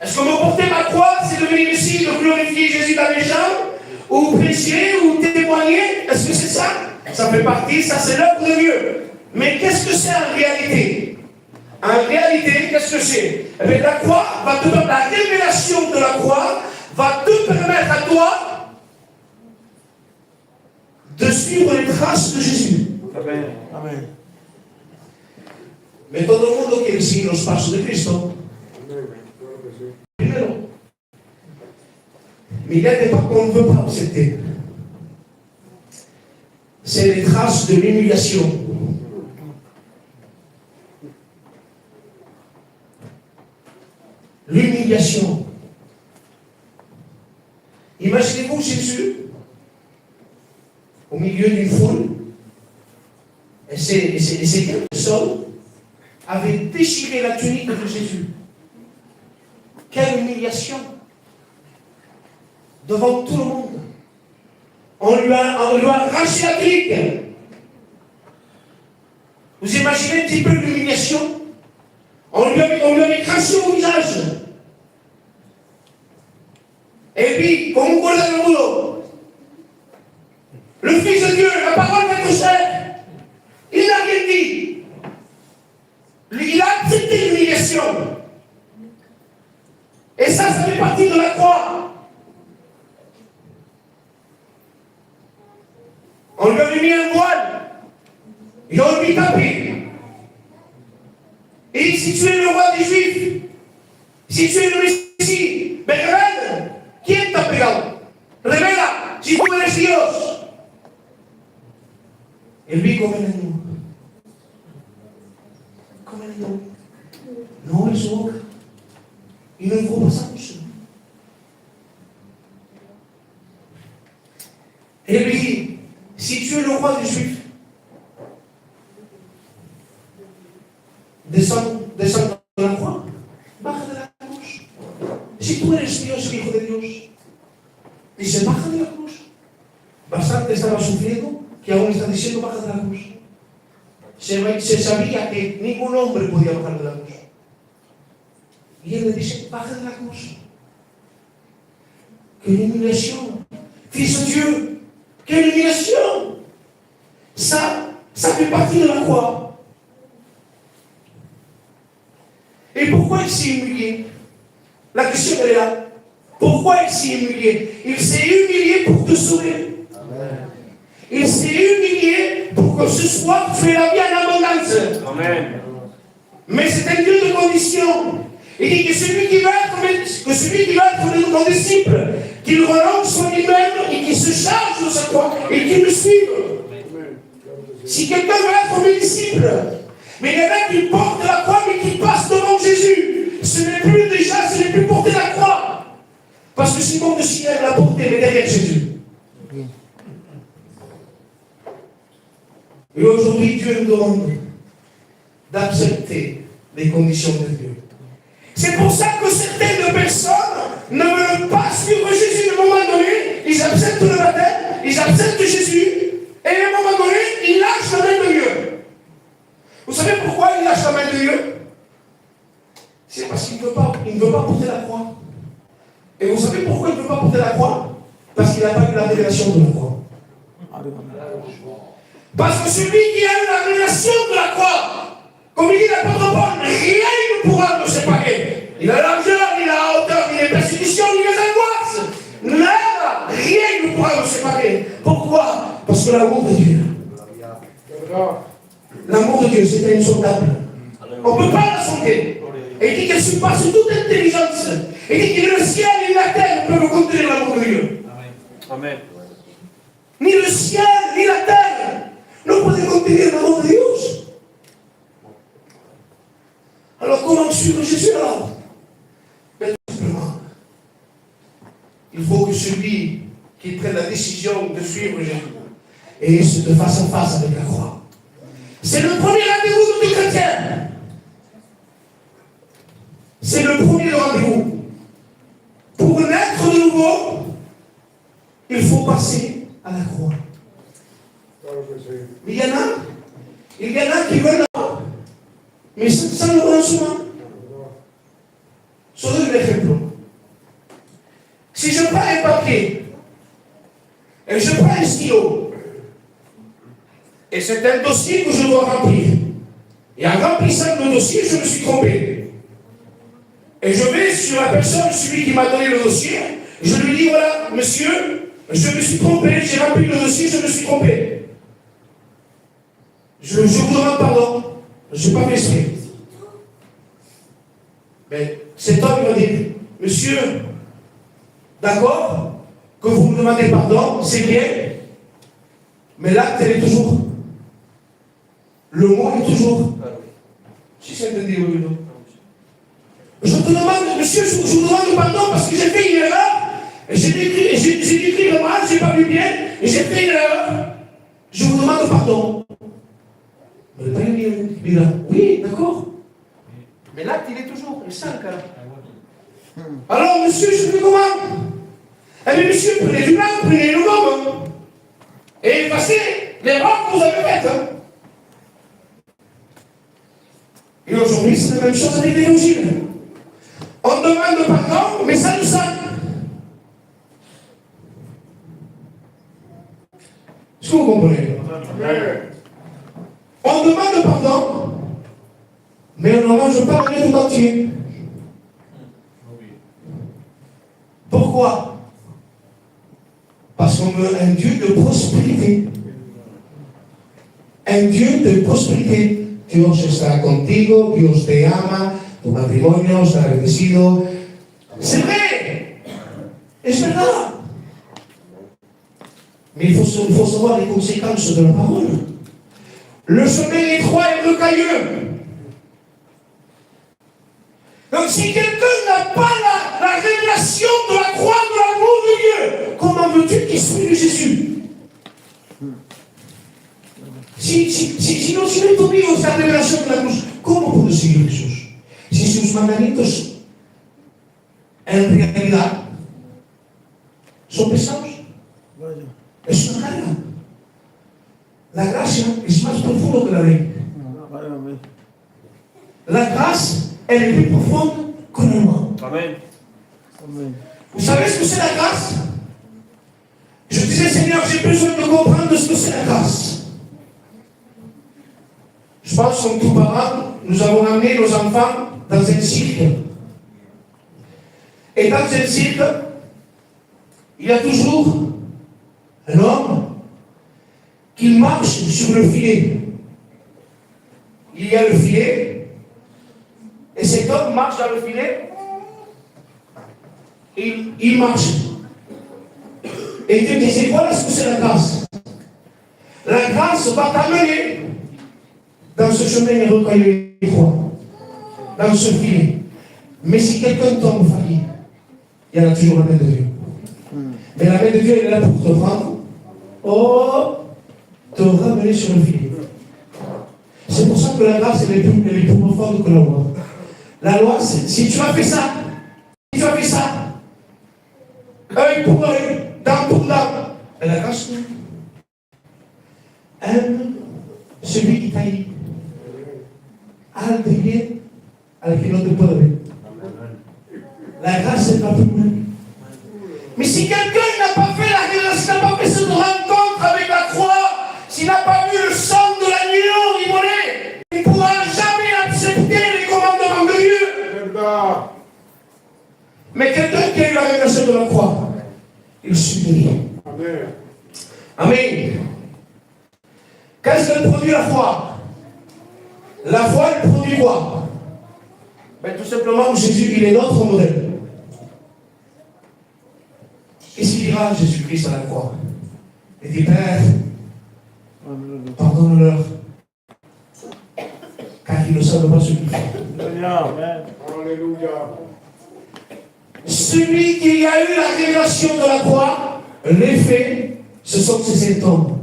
Est-ce que me porter ma croix, c'est de venir ici, de glorifier Jésus dans les gens, ou prêcher, ou témoigner? Est-ce que c'est ça? Ça fait partie, ça c'est l'œuvre de Dieu. Mais qu'est-ce que c'est en réalité? En réalité, qu'est-ce que c'est? Eh bien, la croix va te donner, la révélation de la croix va te permettre à toi de suivre les traces de Jésus. Amen. Amen. Mais todo el mundo quiere seguir los pasos de Cristo. Primero. Mais il y a des pas qu'on ne veut pas accepter. C'est les traces de l'humiliation. L'humiliation. Imaginez-vous Jésus au milieu d'une foule, et ces personnes avaient déchiré la tunique de Jésus. Quelle humiliation! Devant tout le monde. On lui a arraché la tunique. Vous imaginez un petit peu l'humiliation? On lui avait craché au visage. Et puis, comme on colle dans le boulot, le Fils de Dieu, la parole d'être chair, il n'a rien dit. Il a accepté l'humiliation. Et ça fait partie de la croix. On lui avait mis un voile. Et on lui tapé. Et si tu es le roi des Juifs, si tu es le Messie, ben révèle. ¿Quién te ha pegado? Revela si tú eres Dios. Él vi como el año. Como el año. No abre su boca. Y no enfoca mucho. Et lui dit, si tu es le roi des Juifs, descends de la croix, baja de la cruz. Si tú eres Dios, hijo de Dios, dice, baja de la cruz. Bastante estaba sufriendo que aún está diciendo, baja de la cruz. Se sabía que ningún hombre podía bajar de la cruz. Y él le dice, baja de la cruz. Quelle humiliation. Fils de Dieu, quelle humiliation. Ça fait partie de la croix. Et pourquoi il s'est humilié? La question elle est là. Pourquoi il s'est humilié? Il s'est humilié pour te sauver. Amen. Il s'est humilié pour que ce soir tu aies la vie en abondance. Amen. Mais c'est un Dieu de condition. Il dit que celui qui va être mon disciple, qu'il renonce sur lui-même et qu'il se charge de sa croix et qu'il me suive. Si quelqu'un veut être mon disciple, mais il y en a qui portent la croix mais qui passent devant Jésus, ce n'est plus porter la croix. Parce que Simon de Cyrène l'a porté, mais derrière Jésus. Et aujourd'hui, Dieu nous demande d'accepter les conditions de Dieu. C'est pour ça que certaines personnes ne veulent pas suivre Jésus à un moment donné. Ils acceptent le baptême, ils acceptent Jésus, et à un moment donné, ils lâchent la main de Dieu. Vous savez pourquoi il lâche la main de Dieu? C'est parce qu'il ne veut pas porter la croix. Et vous savez pourquoi il ne veut pas porter la croix? Parce qu'il n'a pas eu la révélation de la croix. Parce que celui qui a eu la révélation de la croix, comme il dit l'apôtre Paul, rien ne pourra nous séparer. Il a la largeur, il a la hauteur, il a les persécutions, il a les angoisses. Nada, rien ne pourra nous séparer. Pourquoi? Parce que l'amour de Dieu. L'amour de Dieu, c'est insondable. On ne peut pas la sonder. Et il dit qu'elle surpasse toute intelligence. Il dit que le ciel et la terre ne peuvent contenir l'amour de Dieu. Amen. Ni le ciel, ni la terre ne peuvent contenir l'amour de Dieu. Alors comment suivre Jésus alors? Ben, tout simplement, il faut que celui qui prenne la décision de suivre Jésus et se de face à face avec la croix. C'est le premier rendez-vous de tout chrétien. C'est le premier rendez-vous. Pour naître de nouveau, il faut passer à la croix. Mais il y en a qui veulent la, mais sans le renoncement. Je donne un exemple. Si je prends un papier et je prends un stylo, et c'est un dossier que je dois remplir, et en remplissant le dossier, je me suis trompé. Et je vais sur la personne, celui qui m'a donné le dossier, et je lui dis, voilà, monsieur, je me suis trompé, j'ai rempli le dossier, je me suis trompé. Je vous demande pardon, je n'ai pas fait exprès. Mais cet homme m'a dit, monsieur, d'accord, que vous me demandez pardon, c'est bien, mais l'acte, elle est toujours. Le mot est toujours. Si c'est entendu, oui ou non. Je te demande, monsieur, je vous demande pardon parce que j'ai fait une erreur, et j'ai écrit le mal, j'ai pas lu bien, et j'ai fait une erreur. Je vous demande pardon. Mais pas il a oui, d'accord. Mais l'acte, il est toujours, il est 5 ans. Alors, monsieur, je fais comment? Eh bien, monsieur, prenez du blanc, prenez le gomme, et effacez l'erreur que vous avez faite. Et aujourd'hui, c'est la même chose avec l'évangile. On demande pardon, mais ça nous sang. Est-ce que vous comprenez? On demande pardon, mais on ne mange pas rien tout entier. Pourquoi? Parce qu'on veut un Dieu de prospérité. Un Dieu de prospérité. Dios está contigo, Dios te ama, tu matrimonio está bendecido. C'est vrai, es verdad. Mais il faut savoir les conséquences de la parole. Le chemin étroit et rocailleux. Donc si quelqu'un n'a pas la révélation de la croix de l'amour de Dieu, comment veux-tu qu'il suive Jésus? Si no tuvimos la revelación de la cruz, ¿cómo puedo seguir Jesús? Si sus mandamientos en realidad son pesados, es una carga. La gracia es más profunda que la ley. La grâce, elle est plus profonde que la loi. Amen. Vous savez ce que c'est la grâce? Je disais, Seigneur, j'ai besoin de comprendre ce que c'est la grâce. Je pense comme tous parents, nous avons amené nos enfants dans un cirque. Et dans un cirque, il y a toujours un homme qui marche sur le filet. Il y a le filet, et cet homme marche dans le filet, et il marche. Et Dieu disait, voilà ce que c'est la grâce. La grâce va t'amener dans ce chemin rocailleux étroit, dans ce filet. Mais si quelqu'un tombe failli, il y en a toujours la main de Dieu. Mais la main de Dieu, elle est là pour te prendre, te ramener sur le filet. C'est pour ça que la grâce, elle est plus profonde que la loi. La loi, c'est si tu as fait ça, œil pour œil, dent pour dent. Et la grâce, aime celui qui t'haït. alguien al que no te puede ver. La grâce est pas plus loin. Mais si quelqu'un n'a pas fait n'a pas fait cette rencontre avec la croix, s'il n'a pas vu le sang de l'agneau immolé, il ne pourra jamais accepter les commandements de Dieu. Mais quelqu'un qui a eu la révélation de la croix, il subit. Amen. Amen. Qu'est-ce qu'elle produit la foi? La foi, elle produit quoi? Ben, tout simplement, Jésus, il est notre modèle. Qu'est-ce qu'il dira Jésus-Christ à la croix? Il dit, Père, pardonne-leur, car ils ne savent pas ce qu'ils font. Alléluia. Celui qui a eu la révélation de la croix, l'effet, ce sont ces symptômes.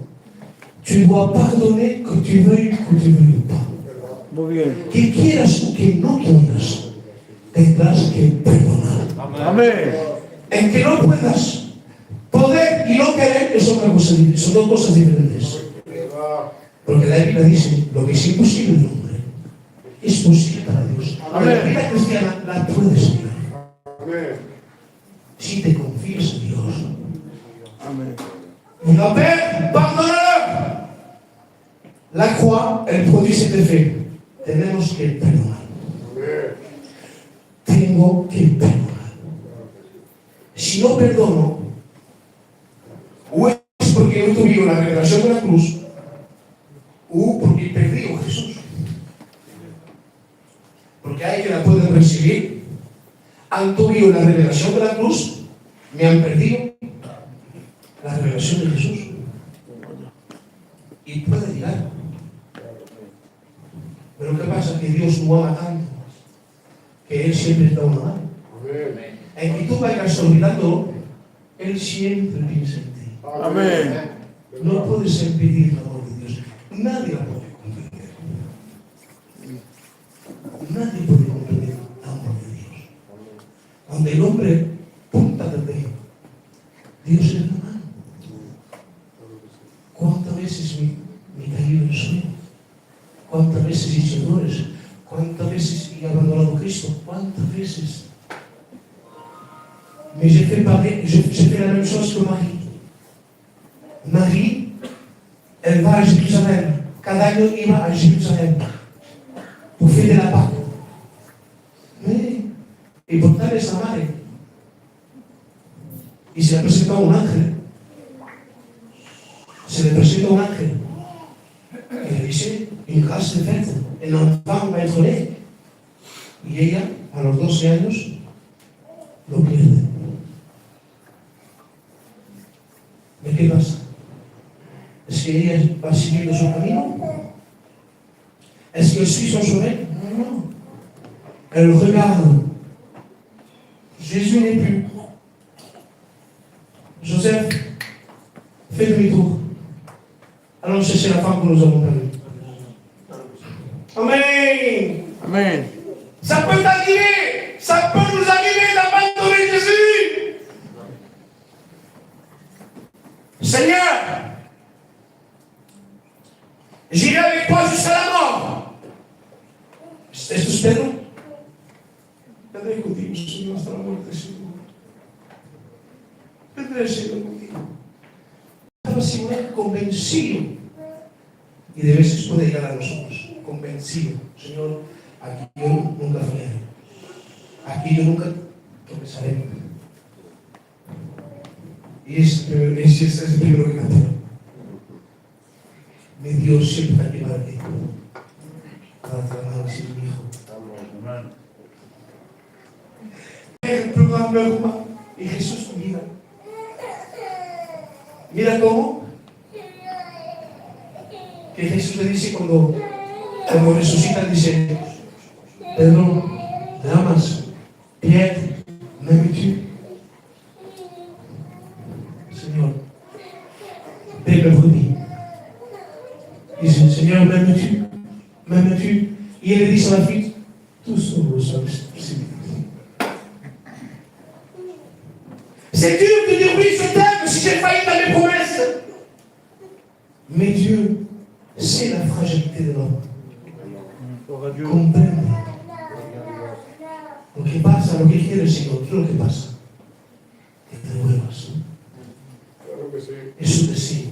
Tu dois pardonner que tu veuilles ou que tu veuilles pas. Que quieras o que no quieras, tendrás que perdonar. Amén. En que no puedas, poder y no querer es otra cosa, son dos cosas diferentes. Porque la Biblia dice, lo que es imposible en el hombre, es posible para Dios. Amén. La vida cristiana la puedes vivir. Amén. Si te confías en Dios. Amén. Mon Père, pardonne-leur. La croix, elle produit cet effet. Tenemos que perdonar. Tengo que perdonar. Si no perdono, o es porque no tuve la revelación de la cruz, o porque he perdido a Jesús. Porque hay que la pueden recibir, han tuvido la revelación de la cruz, me han perdido la revelación de Jesús. Y puede llegar. Pero ¿qué pasa? Que Dios no ama tanto, que Él siempre está a una mano. En que tú vayas olvidando, Él siempre piensa en ti. Amén. No puedes impedir el amor de Dios. Nadie la puede comprender. Nadie puede comprender el amor de Dios. Donde el hombre punta del dedo, Dios es la mano. ¿Cuántas veces me he caído en el sueño? ¿Cuántas veces he hecho errores? ¿Cuántas veces he abandonado a Cristo? ¿Cuántas veces? Mais j'ai fait la même chose que Marie. Marie, elle va à Jérusalem. Cada año iba a Jérusalem pour fêter la Pâque. Mais, y por tal esa madre. Y se le presenta un ángel. Se le presenta un ángel. Y le dice, une grâce de faite, el enfant va être né. Y ella, a los 12 años, lo pierde. ¿De qué pasa? ¿Es que ella va siguiendo su camino? ¿Es que suit son chemin? Non. Elle regarde. Jésus n'est plus. Joseph, fais demi-tour. Allons chercher la femme que nous avons perdue. Amen. Amén. Ça peut t'arriver. Ça peut nous arriver d'abandonner Jésus. Seigneur, j'irai avec toi jusqu'à la mort. Esto es Pedro. Pedro contigo, Señor, hasta la muerte, Señor. Pedro, Señor, contigo. Estaba siempre convencido. Y de veces puede llegar a nosotros. Convencido. Señor, aquí yo nunca fallaré. Aquí yo nunca tropezaré. Y ese es el primero que cantó. Mi Dios siempre está aquí para ti. Para trabajar sin mi hijo. El programa de Roma y Jesús mira. Mira cómo que Jesús le dice cuando resucita, dice, Pedro, ¿me amas? Pierre, ¿m'aimes-tu? Señor, ven me brebis. Dice, Señor, ¿m'aimes-tu? ¿M'aimes-tu? Y él le dice a la fille, tú solo lo sabes. C'est dur de dire oui, je t'aime si j'ai failli dans mes promesses. Mais Dieu, c'est la fragilité de l'homme. comprende lo que pasa, lo que quiere el Señor, ¿qué es lo que pasa? Que te muevas. Claro que sí. Es su deseo.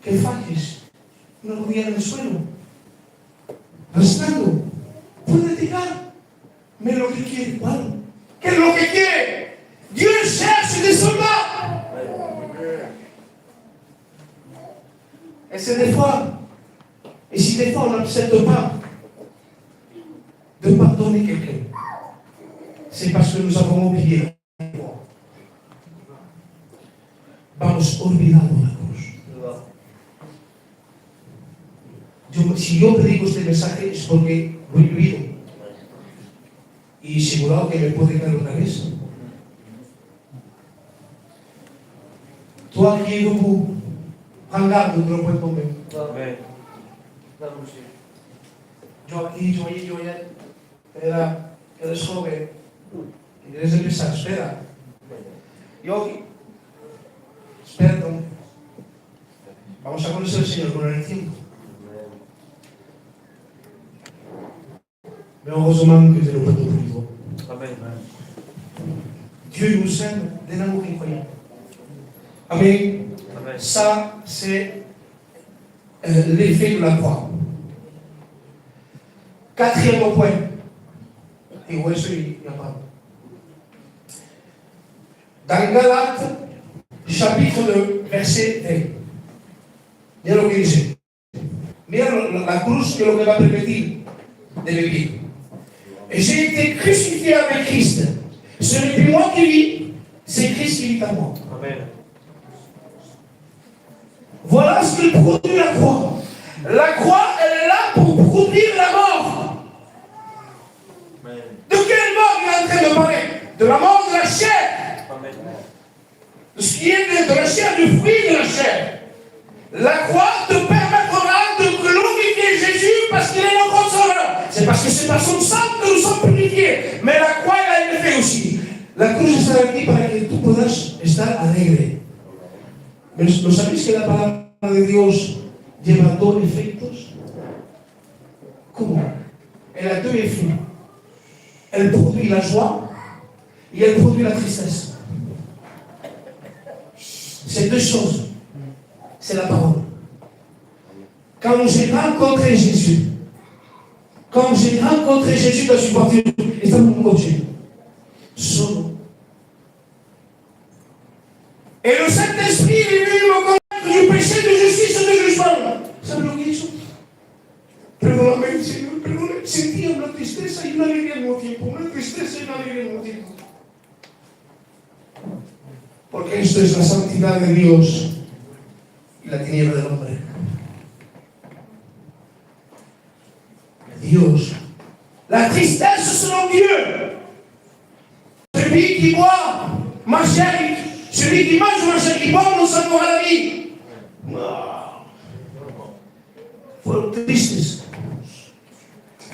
Que falles una rodilla en el suelo, rezando, puede llegar. Mais lo que quiere, ¿cuál? ¿Qué es lo que quiere? Dieu cherche des soldats. Et c'est des fois, et si des fois on n'accepte pas de pardonner quelqu'un, c'est parce que nous avons oublié. Vamos olvidando la cruz. Si yo predico este mensaje es porque lo he vivido. Y seguro que me puede caer otra vez. Toi qui es debout, regarde de lo puedes comer. Yo aquí, yo allí, yo allá. Eres joven. Y debes empezar, espera. Yo aquí. Espera, vamos a conocer al Señor con el tiempo. Mais heureusement que Dieu nous prête au niveau. Dieu nous aime d'un amour incroyable. Amen. Ça, c'est l'effet de la croix. Quatrième point. Et où est-ce qu'il y a pas? Dans Galates, chapitre 2, verset 20. Mira lo que dice. Mira la cruz que es lo que va a permitir de vivir. Et j'ai été crucifié avec Christ. Ce n'est plus moi qui vis, c'est Christ qui vit en moi. Amen. Voilà ce que produit la croix. La croix, elle est là pour produire la mort. Amen. De quelle mort il est en train de parler? De la mort de la chair. Amen. De ce qui est de la chair, du fruit de la chair. La croix te permettra de glorifier Jésus parce qu'il est notre sauveur. C'est parce que c'est par son sang que nous sommes purifiés. Mais la croix, elle a un effet aussi. La cruz está aquí para que tú puedas estar alegre. ¿No sabéis que la palabra de Dios lleva dos efectos? ¿Cómo? Elle a deux effets. Elle produit la joie et elle produit la tristesse. C'est deux choses. C'est la parole. Quand j'ai rencontré Jésus, dans une voiture, et dans mon coche, solo. Et le Saint-Esprit est venu me convaincre du péché, de justice et de jugement. ¿Sabe lo que hizo? Perdóname, Señor, perdóname. Sentía una tristeza y una alegría al mismo tiempo. Una tristeza y una alegría al mismo tiempo. Porque esto es la santidad de Dios y la tiniebla del hombre. Dios. La tristesse selon Dieu. Celui qui boit ma chair, celui qui mange ma chair, qui boit mon sang aura la vie. Fueron tristes.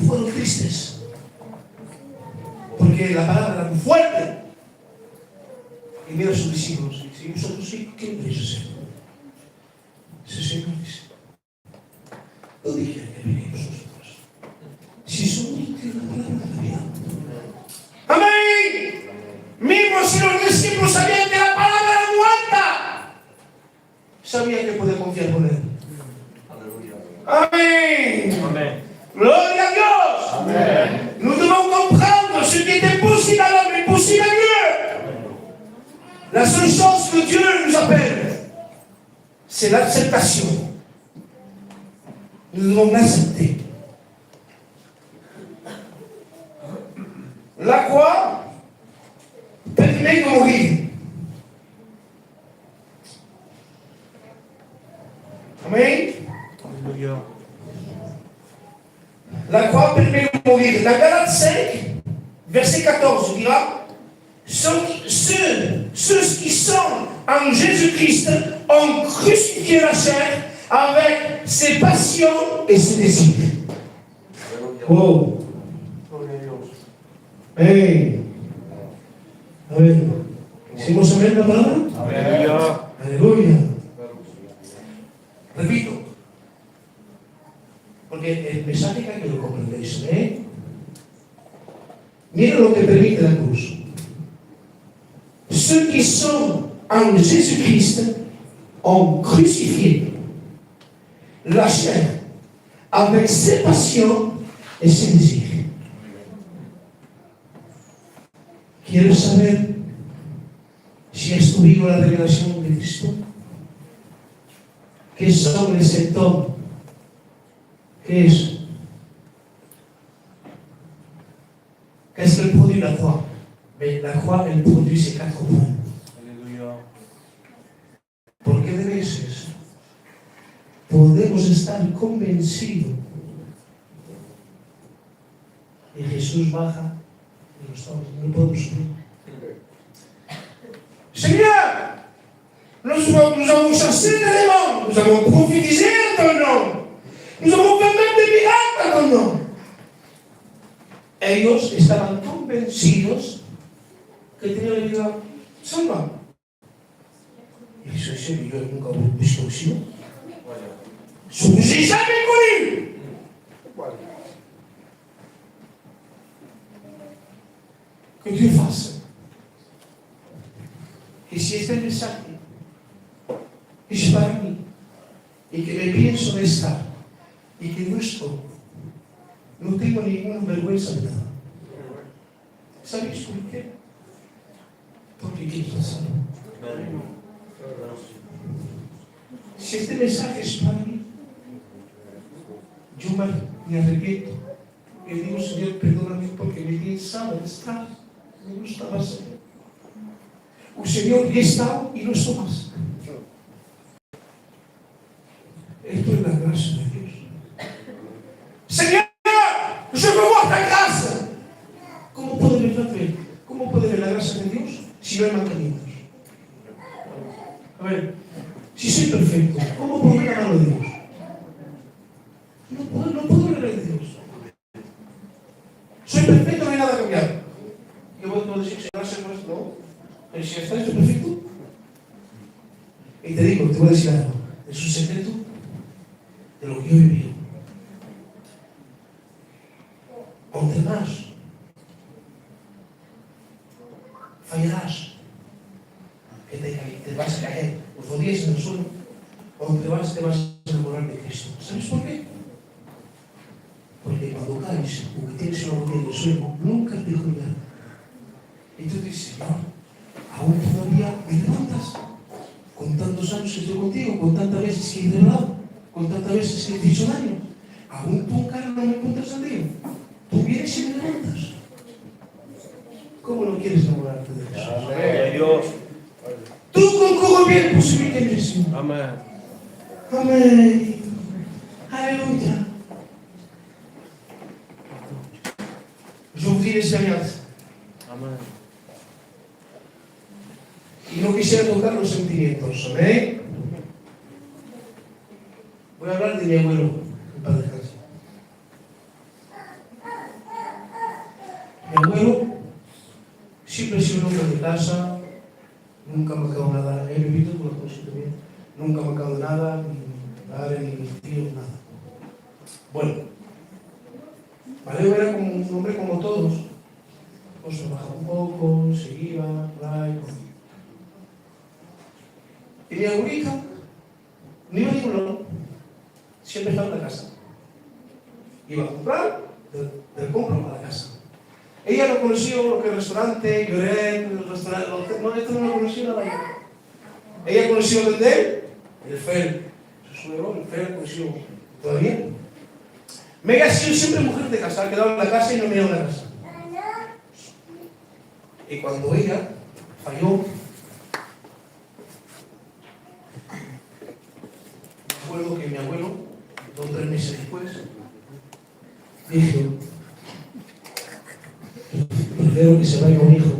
Fueron tristes. Porque la palabra era muy fuerte. Y mira a sus discípulos. Y dice, ¿vosotros qué queréis hacer? Ese Señor dice, no dije que venimos nosotros. Si son la palabra de la vida. Amén. Mismo si los discípulos sabían que la palabra era muerta, sabían que podían confiar con él. Amén. Amén. Gloria a Dios. Amén. Nous devons comprendre ce qui était possible à l'homme est possible à Dieu. La seule chose que Dieu nous appelle, c'est l'acceptation. Nous devons l'accepter. La croix permet de mourir. Amen. La croix permet de mourir. Dans Galates 5, verset 14, on dira, ceux qui sont en Jésus-Christ ont crucifié la chair avec ses passions et ses désirs. Oh. Hey. Amen. ¿Hicimos amén la palabra? Aleluya. Aleluya. Repito. Porque el mensaje que lo comprendéis, Mira lo que permite la cruz. Ceux qui sont en Jésus-Christ ont crucifié la chair avec ses passions et ses désirs. ¿Quieres saber si has vivido la revelación de Cristo? ¿Qué es sobre ese homme? ¿Qué es? Qu'est-ce qu'elle produit la croix? Mais la croix, elle produit ces 4 points. Alléluia. Porque de veces podemos estar convencidos y Jesús baja y nosotros no podemos subir. Seigneur, nous avons chassé des démons, nous avons prophétisé en ton nom, nous avons fait même des miracles en ton nom. Ellos estaban convencidos que tenían la vida salva. Y eso es serio, yo nunca he visto eso. Je ne vous ai jamais connu. Que Dieu fasse. Que si este mensaje es para mí y que me pienso de estar y que no estoy, no tengo ninguna vergüenza de nada. ¿Sabéis por qué? Porque Cristo es salvo. Si este mensaje es para mí, yo me arrepiento. Y digo, Señor, perdóname porque me pensaba estar, no estaba así. O Señor, he estado y no estoy más. Esto es la gracia de Dios. Señor, je veux voir ta grâce. ¿Cómo puede ver la fe? ¿Cómo puede ver la gracia de Dios si no hay mandamientos? A ver, si soy perfecto, ¿cómo puedo ver la mano de Dios? No puedo ver la de Dios. Soy perfecto, no hay nada cambiado. Yo puedo decir, Señor, gracias por esto, no. Pero si está hecho perfecto, y te digo, te voy a decir algo, es un secreto de lo que yo he vivido. Donde más fallarás, que te vas a caer, los rodillas en el suelo, donde vas te vas a enamorar de Cristo. ¿Sabes por qué? Porque cuando caes, o que tienes una rodilla en el suelo, nunca te cuidan. Y tú dices, Señor, aún todavía me levantas, con tantos años que estoy contigo, con tantas veces que he revelado, con tantas veces que he dicho daño, aún tú, cara, no me encuentras al día. Tú vienes y me levantas. ¿Cómo no quieres enamorarte de Jesús? Amén. Dios. Tú concours bien pour celui qui est Jésus. Amén. Amén. Aleluya. Je vous dis l'expérience. Amén. Y no quisiera tocar los sentimientos. Amén. Voy a hablar de mi abuelo, en paz descanse. Mi abuelo siempre ha sido un hombre de casa, nunca me ha quedado nada. He vivido, tú lo conoces bien, nunca me ha quedado nada, ni mi padre, ni mis tíos, nada. Bueno, Valeo era como un hombre como todos. Pues trabajaba un poco, se iba, por ahí. Y mi abuelita, no iba a ningún lado, siempre estaba en la casa. Iba a comprar, del compro a la casa. Ella no conoció lo que es el restaurante, Lloret, el restaurante, no, esto no lo conoció nada. Ella conoció el de el Fer, su suegro, el Fer conoció todavía. Mega ha sido siempre mujer de casa, ha quedado en la casa y no miraba la casa. Y cuando ella falló, recuerdo que mi abuelo, 2 o 3 meses después, dijo: prefiero que se vaya un hijo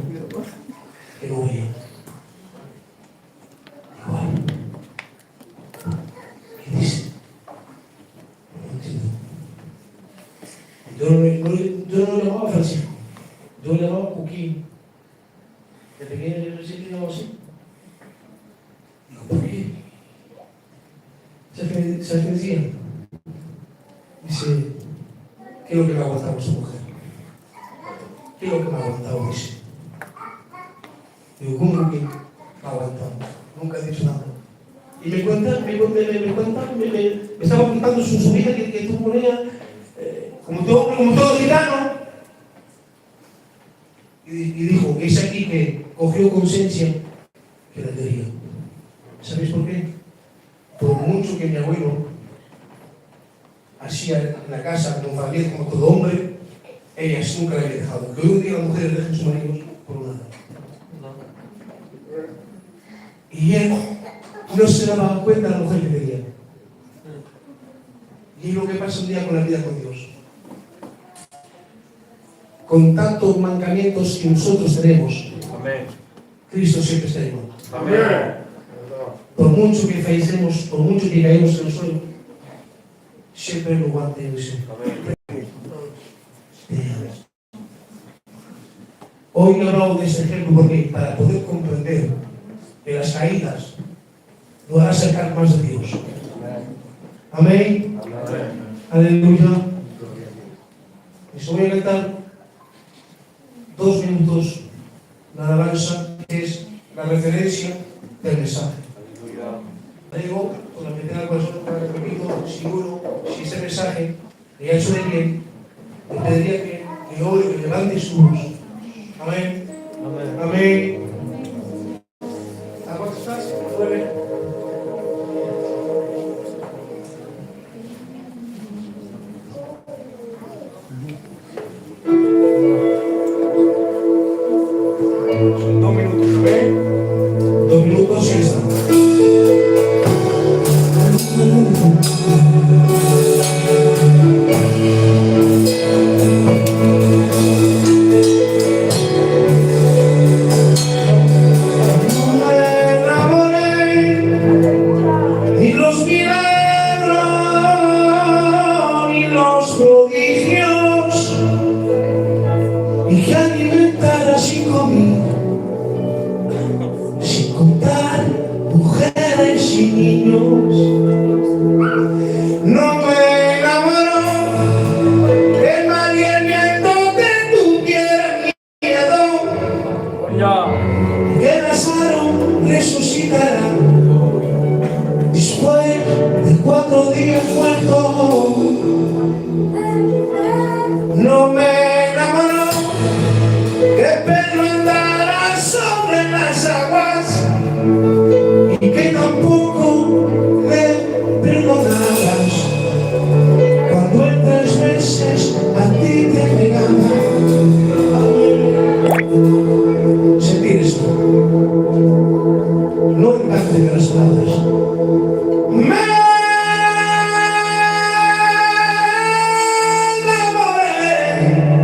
que no vaya. Igual. ¿Qué dice? No entiendo. Yo no lo llamaba Francisco, yo lo llamaba Coquín. De pequeño yo siempre lo llamaba así. Digo, ¿por qué? ¿Sabes qué decía? Dice, ¿qué es lo que le ha aguantado a su mujer? ¿qué es lo que me ha aguantado? Dice. Digo, ¿cómo que me ha aguantado? Nunca he dicho nada. Y me estaba contando su vida que tuvo con ella, como todo gitano. Y dijo, es aquí que cogió conciencia que la quería. ¿Sabéis por qué? Por mucho que mi abuelo hacía en la casa con familia como todo hombre, ella nunca la había dejado. Que hoy en día las mujeres dejan sus maridos por nada. Y él no se daba cuenta de la mujer que quería. Y es lo que pasa un día con la vida con Dios. Con tantos mancamientos que nosotros tenemos, amén, Cristo siempre está igual. Amén. Por mucho que fallecemos, por mucho que caemos en el suelo, siempre lo aguante Dios. Hoy he hablado de este ejemplo porque para poder comprender que las caídas nos van a acercar más de Dios. Amén. Amén. Aleluya. Y os voy a cantar 2 minutos la alabanza, que es la referencia del mensaje. Digo, con la primera persona que repito, si ese mensaje le ha hecho de bien, le pediría que ore, que levante su voz. Amén. Amén. Amén. ¿A cuánto estás? 9. Me enamoré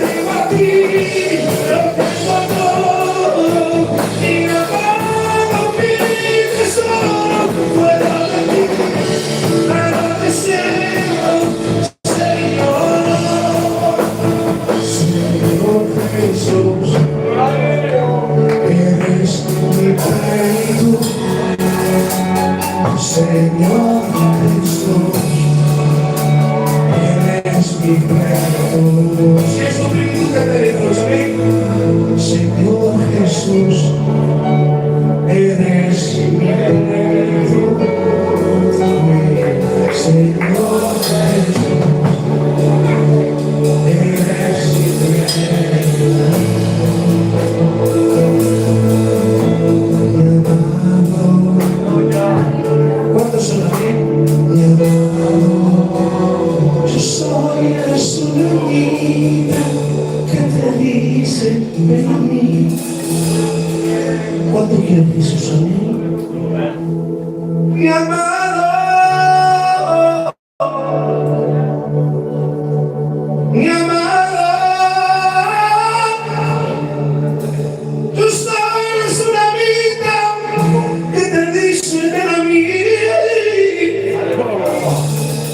tengo a ti, lo tengo todo, mi amado, mi tesoro, fuera de ti, nada deseo, Señor. Señor Jesús, eres mi plenitud. Señor Jesús, eres mi plenitud. Si es tu plenitud que te digo, amén. Señor Jesús, eres mi plenitud. Señor Jesús, eres mi plenitud. ¿Cuántos son aquí? Mi amado, yo soy el solita que te dice ven a mí. ¿Cuánto quiere Jesús a mí? Mi amado, mi amado, yo soy el solita que te dice ven a mí.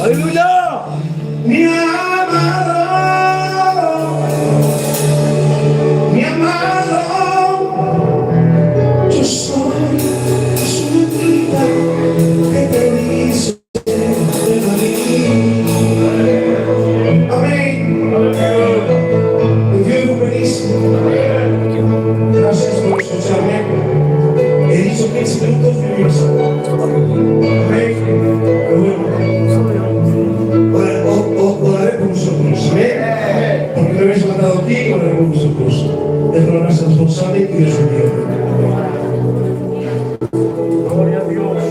¡Aleluya! Mi amado, yo soy su vida que te dice ven a mí. Amén. Dios es buenísimo. Gracias por escucharme. He dicho 15 minutos de mi misa. Amén. Oraré por vosotros, amén. Porque me habéis mandado aquí y oraré por vosotros. Es una gracia responsable y Dios bendiga. Gloria a Dios.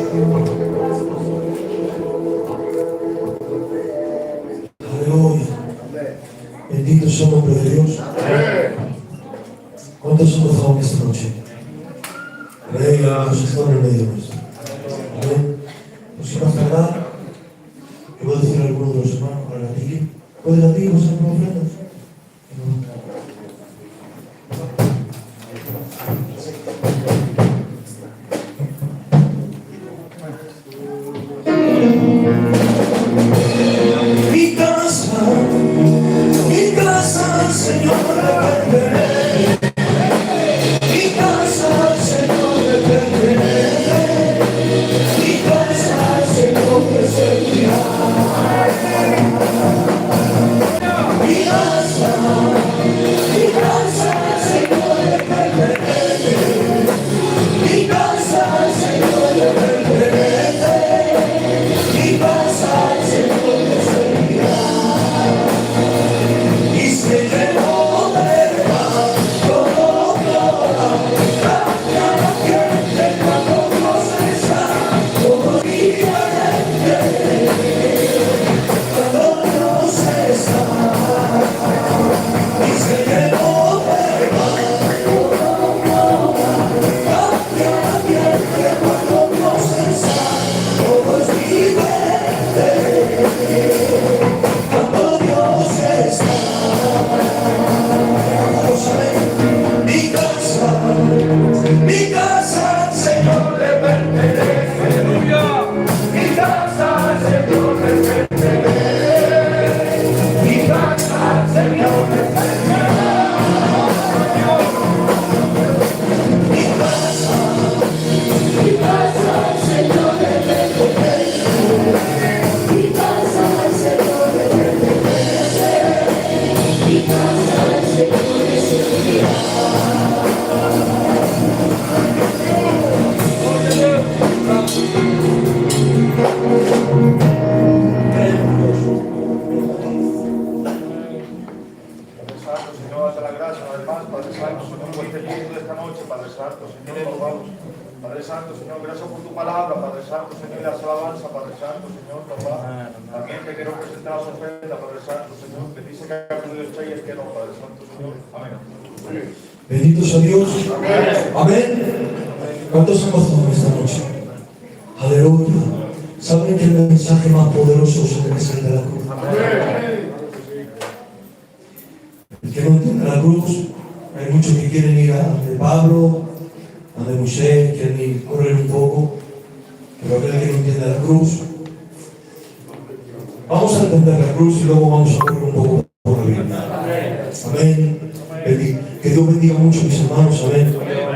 Aleluya. Bendito sea el nombre de Dios. ¿Cuántos hemos gozado en esta noche? Amén. Dios está en el medio nuestro. Amén. Pues si vas a hablar, yo voy a decir a alguno de los hermanos para la tigre. ¿Pueden la tigre pasar por ofrendas? Mi casa, Señor, te pertenece. Mi casa, Señor, te pertenece. Mi casa, Señor, te servirá. Mi casa, Señor, te pertenece. Mi casa, Señor, te pertenece. Mi casa, Señor, te servirá. Y se llenó de paz todo cambia la gente cuando Dios está todo diferente. Cuando Dios está y se llenó de paz todo cambia la gente cuando Dios está todo es diferente. Cuando Dios está. Mi casa, Señor, le pertenece. Aleluya. Mi casa, Señor, le pertenece. Mi casa, Señor, le pertenece. Mi casa, Señor, le pertenece. Mi casa, Señor, le pertenece. Mi casa, Señor, le servirá. Señor, de la gracia, una vez más, Padre Santo, Señor, por este tiempo de esta noche, Padre Santo, Señor, nos vamos. Padre Santo, Señor, gracias por tu palabra, Padre Santo, Señor, y las alabanzas, Padre Santo, Señor, papá. También te quiero presentar su ofrenda, Padre Santo, Señor, que dice que ha podido echar y es que no, Padre Santo, Señor. Amén. Bendito sea Dios. Amén. ¿Cuántos han gozado esta noche? Aleluya. ¿Saben que el mensaje más poderoso es el que sale de la cruz? El que no la cruz. Hay muchos que quieren ir a donde Pablo, donde Moisés, quieren ir correr un poco, pero aquel que no entiende la cruz, vamos a entender la cruz y luego vamos a correr un poco por la vida. Amén. Que Dios bendiga mucho a mis hermanos. Amén.